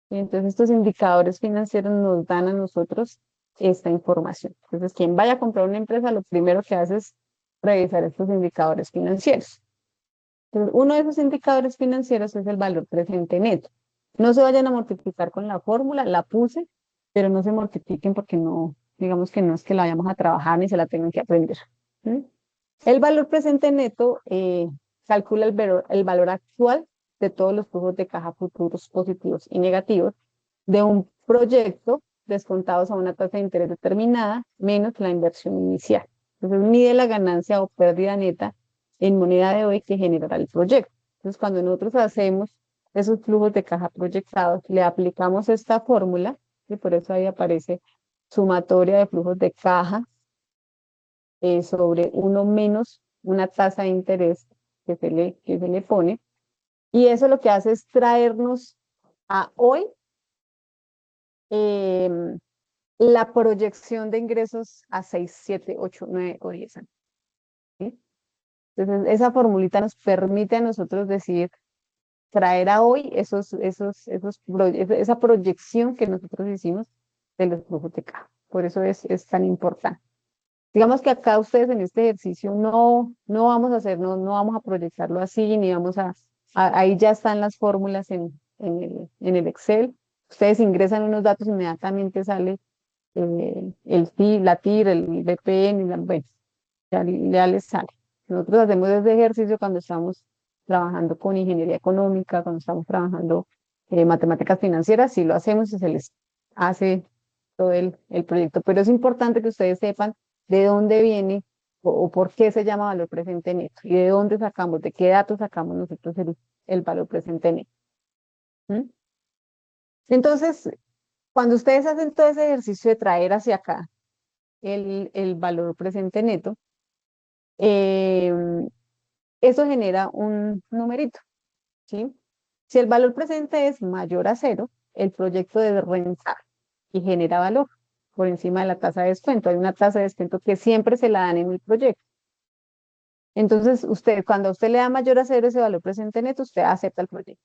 Y entonces estos indicadores financieros nos dan a nosotros esta información. Entonces, quien vaya a comprar una empresa, lo primero que hace es revisar estos indicadores financieros. Entonces, uno de esos indicadores financieros es el valor presente neto. No se vayan a multiplicar con la fórmula, la puse, pero no se multipliquen porque no, digamos que no es que la vayamos a trabajar ni se la tengan que aprender. ¿Sí? El valor presente neto calcula el valor actual de todos los flujos de caja futuros positivos y negativos de un proyecto descontados a una tasa de interés determinada menos la inversión inicial. Entonces mide la ganancia o pérdida neta en moneda de hoy que generará el proyecto. Entonces cuando nosotros hacemos esos flujos de caja proyectados, le aplicamos esta fórmula, y por eso ahí aparece sumatoria de flujos de caja sobre uno menos una tasa de interés que se le pone. Y eso lo que hace es traernos a hoy em, la proyección de ingresos a 6 7 8 9 o 10 años. ¿Sí? Entonces, esa formulita nos permite a nosotros decir, traer a hoy esa proyección que nosotros hicimos de los flujos de caja. Por eso es tan importante. Digamos que acá ustedes en este ejercicio no vamos a hacer, no vamos a proyectarlo así, ni vamos a Ahí ya están las fórmulas en el Excel. Ustedes ingresan unos datos, inmediatamente sale el TI, la TIR, el BPN, bueno, ya les sale. Nosotros hacemos ese ejercicio cuando estamos trabajando con ingeniería económica, cuando estamos trabajando matemáticas financieras, sí lo hacemos y se les hace todo el proyecto. Pero es importante que ustedes sepan de dónde viene o por qué se llama valor presente neto y de dónde sacamos, de qué datos sacamos nosotros el valor presente neto. ¿Mm? Entonces, cuando ustedes hacen todo ese ejercicio de traer hacia acá el valor presente neto, eh, eso genera un numerito, ¿sí? Si el valor presente es mayor a cero, el proyecto debe rentar y genera valor por encima de la tasa de descuento. Hay una tasa de descuento que siempre se la dan en el proyecto. Entonces, cuando a usted le da mayor a cero ese valor presente neto, usted acepta el proyecto.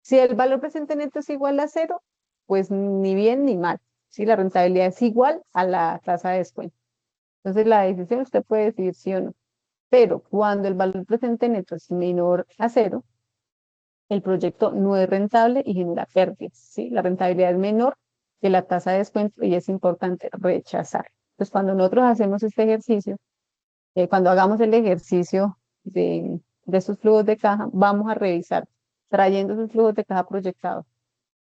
Si el valor presente neto es igual a cero, pues ni bien ni mal. ¿Sí? La rentabilidad es igual a la tasa de descuento. Entonces, la decisión usted puede decidir sí o no. Pero cuando el valor presente neto es menor a cero, el proyecto no es rentable y genera pérdidas, ¿sí? La rentabilidad es menor que la tasa de descuento y es importante rechazar. Entonces, cuando nosotros hacemos este ejercicio, cuando hagamos el ejercicio de esos flujos de caja, vamos a revisar, trayendo esos flujos de caja proyectados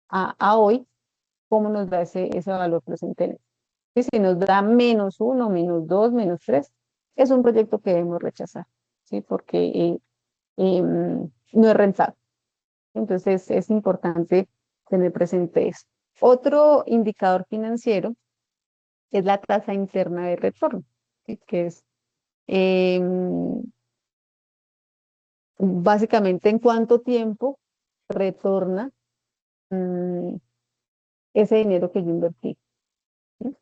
a hoy, cómo nos da ese valor presente neto. Y si nos da -1, -2, -3, es un proyecto que debemos rechazar, ¿sí? Porque no es rentable. Entonces es importante tener presente eso. Otro indicador financiero es la tasa interna de retorno, ¿sí? Que es em, básicamente en cuánto tiempo retorna mm, ese dinero que yo invertí. ¿Sí?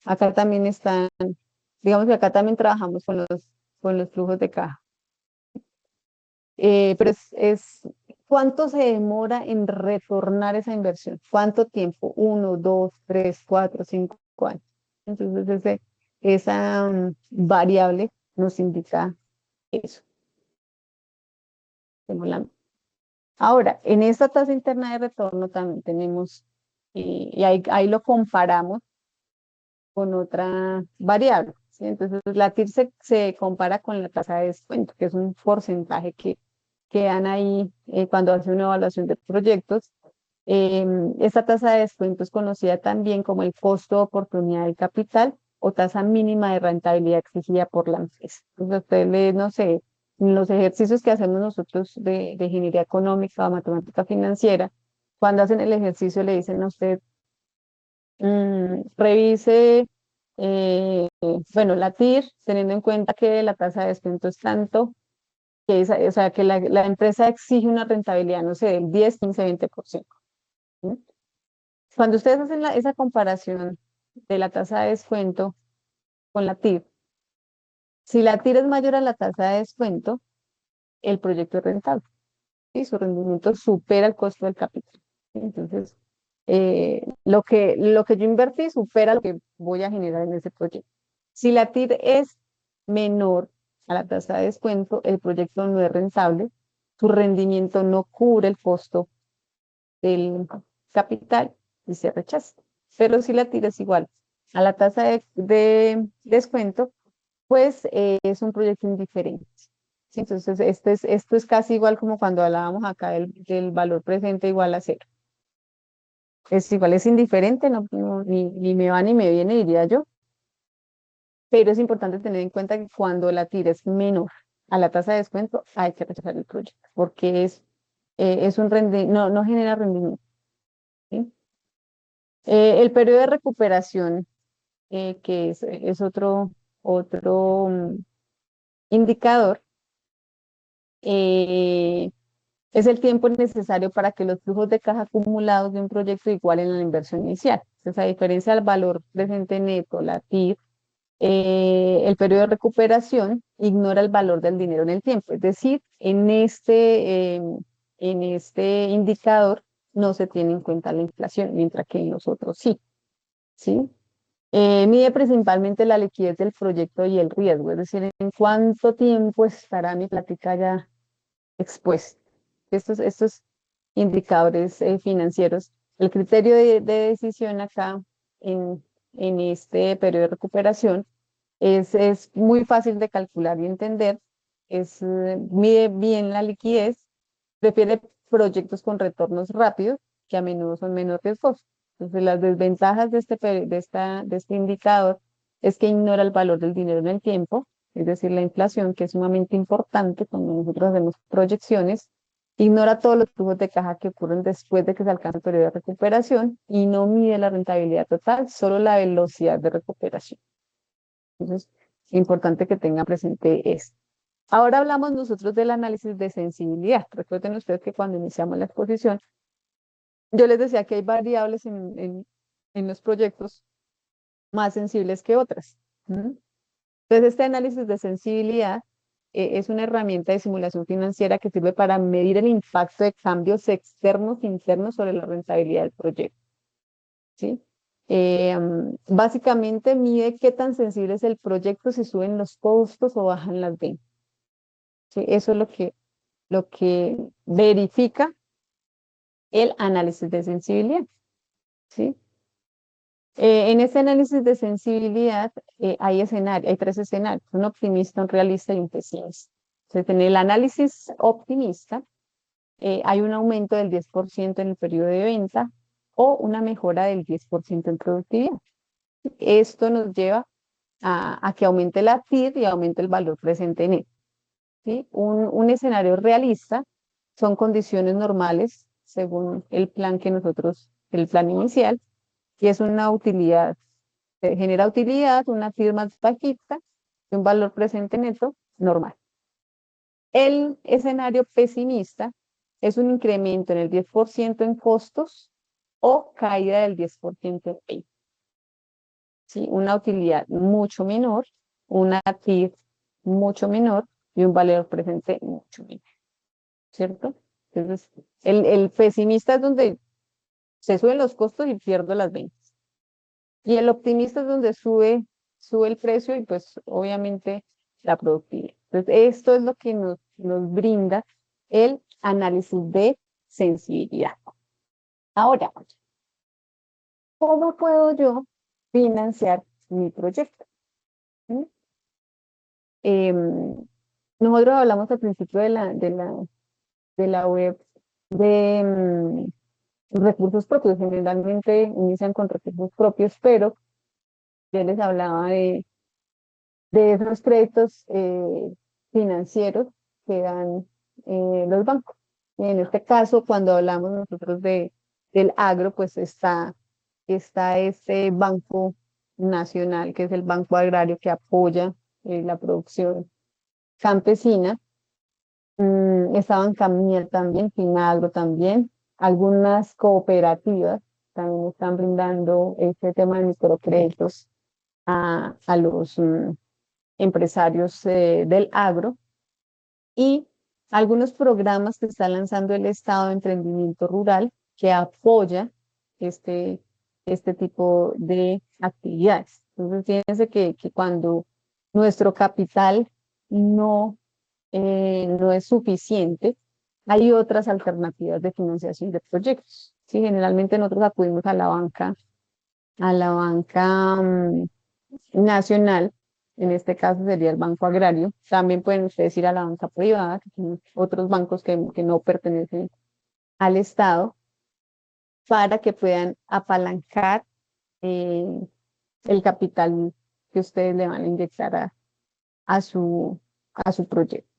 Acá también están, digamos que acá también trabajamos con los flujos de caja. Pero ¿cuánto se demora en retornar esa inversión? ¿Cuánto tiempo? 1, 2, 3, 4, 5 años. Entonces, esa variable nos indica eso. Tengo Ahora, en esta tasa interna de retorno también tenemos, y ahí lo comparamos con otra variable, ¿sí? Entonces, la TIR se compara con la tasa de descuento, que es un porcentaje que dan ahí cuando hace una evaluación de proyectos. Esta tasa de descuento es conocida también como el costo de oportunidad del capital o tasa mínima de rentabilidad exigida por la empresa. Entonces, usted lee, no sé, en los ejercicios que hacemos nosotros de ingeniería económica o matemática financiera, cuando hacen el ejercicio le dicen a usted, revise, bueno, la TIR, teniendo en cuenta que la tasa de descuento es tanto, o sea, que la empresa exige una rentabilidad, no sé, del 10, 15, 20%. ¿Sí? Cuando ustedes hacen esa comparación de la tasa de descuento con la TIR, si la TIR es mayor a la tasa de descuento, el proyecto es rentable, ¿sí? Su rendimiento supera el costo del capital. Entonces, lo que yo invertí supera lo que voy a generar en ese proyecto. Si la TIR es menor a la tasa de descuento, el proyecto no es rentable, su rendimiento no cubre el costo del capital y se rechaza. Pero si la TIR es igual a la tasa de descuento, pues es un proyecto indiferente. ¿Sí? Entonces, esto es casi igual como cuando hablábamos acá del valor presente igual a cero. Es igual, es indiferente, ni me va ni me viene, diría yo, pero es importante tener en cuenta que cuando la tira es menor a la tasa de descuento, hay que rechazar el proyecto, porque es no genera rendimiento. ¿Sí? El periodo de recuperación, que es otro indicador, eh, es el tiempo necesario para que los flujos de caja acumulados de un proyecto igualen a la inversión inicial. Entonces, a diferencia del valor presente neto, la TIR, el periodo de recuperación ignora el valor del dinero en el tiempo. Es decir, en este indicador no se tiene en cuenta la inflación, mientras que en los otros sí. ¿Sí? Mide principalmente la liquidez del proyecto y el riesgo, es decir, en cuánto tiempo estará mi plática ya expuesta. Estos indicadores financieros. El criterio de decisión acá en, en este periodo de recuperación es muy fácil de calcular y entender. Mide bien la liquidez, prefiere proyectos con retornos rápidos que a menudo son menos riesgosos. Entonces, las desventajas de de este indicador es que ignora el valor del dinero en el tiempo, es decir, la inflación, que es sumamente importante cuando nosotros hacemos proyecciones, ignora todos los flujos de caja que ocurren después de que se alcanza el periodo de recuperación y no mide la rentabilidad total, solo la velocidad de recuperación. Entonces, importante que tenga presente esto. Ahora hablamos nosotros del análisis de sensibilidad. Recuerden ustedes que cuando iniciamos la exposición, yo les decía que hay variables en los proyectos más sensibles que otras. ¿M? Entonces, este análisis de sensibilidad es una herramienta de simulación financiera que sirve para medir el impacto de cambios externos e internos sobre la rentabilidad del proyecto. ¿Sí? Básicamente mide qué tan sensible es el proyecto si suben los costos o bajan las ventas. ¿Sí? Eso es lo que verifica el análisis de sensibilidad. ¿Sí? En este análisis de sensibilidad hay tres escenarios, un optimista, un realista y un pesimista. Entonces, en el análisis optimista hay un aumento del 10% en el periodo de venta o una mejora del 10% en productividad. Esto nos lleva a que aumente la TIR y aumente el valor presente neto. ¿Sí? Un escenario realista son condiciones normales según el plan inicial, y es una utilidad, genera utilidad, una TIR más bajita y un valor presente neto normal. El escenario pesimista es un incremento en el 10% en costos o caída del 10% en PIB. ¿Sí? Una utilidad mucho menor, una TIR mucho menor y un valor presente mucho menor, ¿cierto? Entonces, el pesimista es donde se suben los costos y pierdo las ventas. Y el optimista es donde sube el precio y pues obviamente la productividad. Entonces, esto es lo que nos brinda el análisis de sensibilidad. Ahora, ¿cómo puedo yo financiar mi proyecto? ¿Mm? Em, Nosotros hablamos al principio de la web de recursos propios. Generalmente inician con recursos propios, pero yo les hablaba de esos créditos financieros que dan los bancos. Y en este caso, cuando hablamos nosotros del agro, pues está este banco nacional, que es el Banco Agrario, que apoya la producción campesina. Está Bancamía también, Finagro también. Algunas cooperativas también están brindando este tema de microcréditos a los empresarios del agro, y algunos programas que está lanzando el Estado de Emprendimiento Rural que apoya este, este tipo de actividades. Entonces, fíjense que cuando nuestro capital no, no es suficiente, hay otras alternativas de financiación de proyectos. Sí, generalmente nosotros acudimos a la banca nacional, en este caso sería el Banco Agrario. También pueden ustedes ir a la banca privada, que son otros bancos que no pertenecen al Estado, para que puedan apalancar eh, el capital que ustedes le van a inyectar a a su proyecto,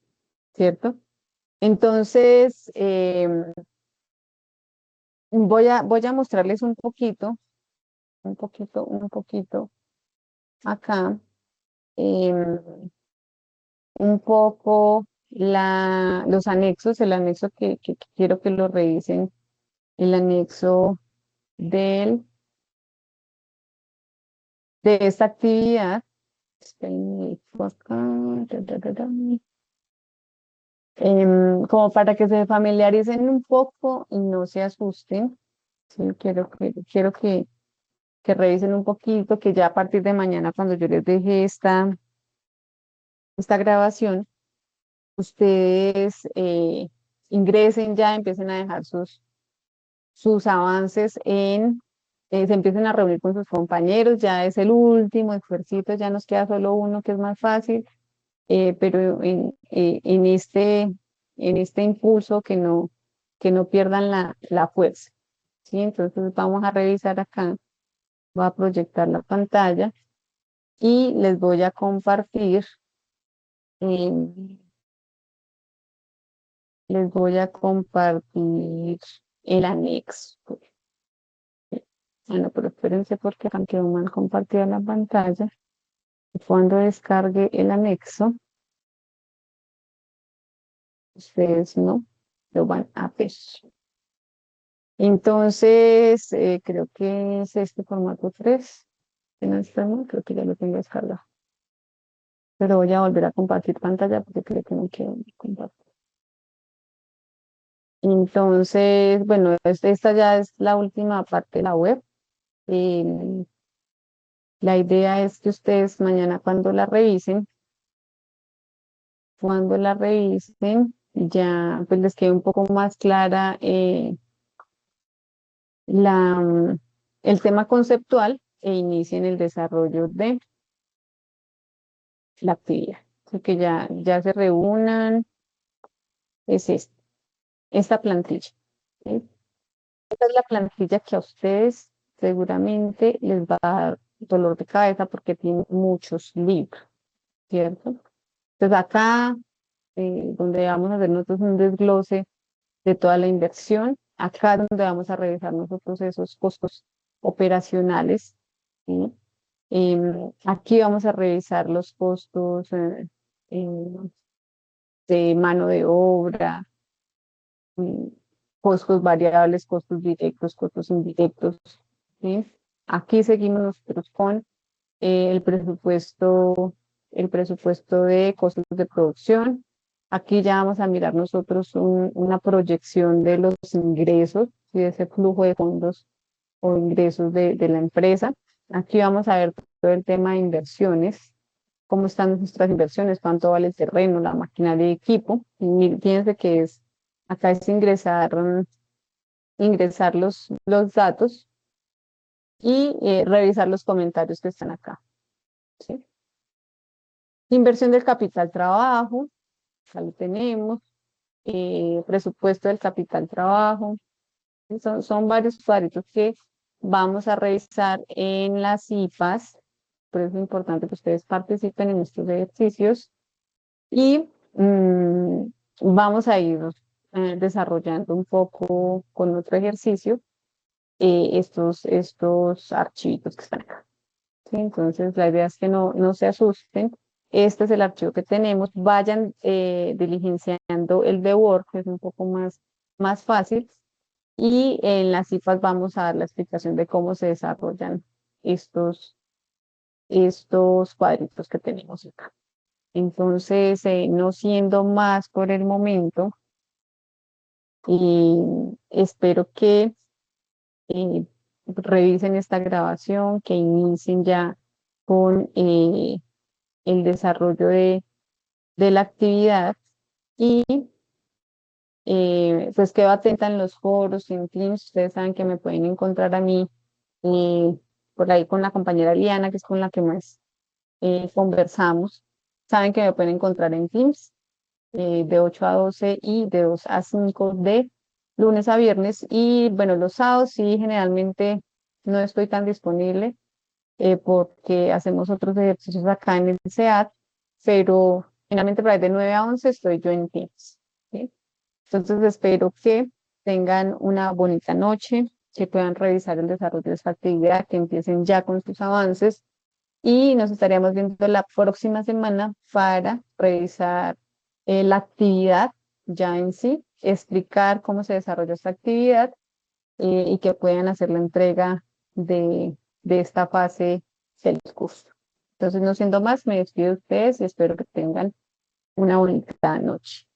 ¿cierto? Entonces, voy a mostrarles un poquito acá. em, un poco los anexos, el anexo que quiero que lo revisen, el anexo del, de esta actividad. Espérenme, acá, como para que se familiaricen un poco y no se asusten. Sí, quiero que revisen un poquito, que ya a partir de mañana, cuando yo les deje esta grabación, ustedes ingresen ya, empiecen a dejar sus avances se empiecen a reunir con sus compañeros, ya es el último ejercicio, ya nos queda solo uno que es más fácil, pero en este impulso que no pierdan la fuerza, ¿sí? Entonces vamos a revisar acá, voy a proyectar la pantalla y les voy a compartir, eh, les voy a compartir el anexo. Bueno, pero espérense porque acá quedó mal compartida la pantalla. Cuando descargue el anexo, ustedes no lo van a ver. Entonces, creo que es este formato 3. Si no está mal, creo que ya lo tengo descargado. Pero voy a volver a compartir pantalla porque creo que no quiero compartir. Entonces, bueno, esta ya es la última parte de la web. Eh, la idea es que ustedes mañana cuando la revisen, ya pues les quede un poco más clara el tema conceptual e inicien el desarrollo de la actividad. Así que ya se reúnan, es esta plantilla. ¿Sí? Esta es la plantilla que a ustedes seguramente les va a dar dolor de cabeza porque tiene muchos libros, ¿cierto? Entonces acá, donde vamos a hacer nosotros un desglose de toda la inversión, acá donde vamos a revisar nosotros esos costos operacionales, ¿sí? Aquí vamos a revisar los costos em, de mano de obra, mm, costos variables, costos directos, costos indirectos, ¿sí? Aquí seguimos nosotros con el presupuesto de costos de producción. Aquí ya vamos a mirar nosotros una proyección de los ingresos y de ese flujo de fondos o ingresos de la empresa. Aquí vamos a ver todo el tema de inversiones, cómo están nuestras inversiones, cuánto vale el terreno, la maquinaria y equipo. Y fíjense que acá es ingresar los datos y revisar los comentarios que están acá, ¿sí? Inversión del capital trabajo, acá lo tenemos, presupuesto del capital trabajo. Son varios cuadritos que vamos a revisar en las IPAs, por eso es importante que ustedes participen en estos ejercicios y vamos a ir desarrollando un poco con otro ejercicio estos archivitos que están acá. ¿Sí? Entonces, la idea es que no se asusten. Este es el archivo que tenemos. Vayan diligenciando el de Word, que es un poco más fácil. Y en las cifras vamos a dar la explicación de cómo se desarrollan estos, estos cuadritos que tenemos acá. Entonces, no siendo más por el momento, y espero que eh, revisen esta grabación, que inicien ya con el desarrollo de la actividad y pues quedo atenta en los foros, en Teams. Ustedes saben que me pueden encontrar a mí eh, por ahí con la compañera Liana, que es con la que más conversamos. Saben que me pueden encontrar en Teams de 8 a 12 y de 2 a 5 de lunes a viernes. Y bueno, los sábados sí, generalmente no estoy tan disponible porque hacemos otros ejercicios acá en el SEAT, pero generalmente por ahí de 9 a 11 estoy yo en Teams. ¿Sí? Entonces espero que tengan una bonita noche, que puedan revisar el desarrollo de esta actividad, que empiecen ya con sus avances y nos estaríamos viendo la próxima semana para revisar la actividad ya en sí, explicar cómo se desarrolla esta actividad y que puedan hacer la entrega de esta fase del curso. Entonces, no siendo más, me despido de ustedes y espero que tengan una bonita noche.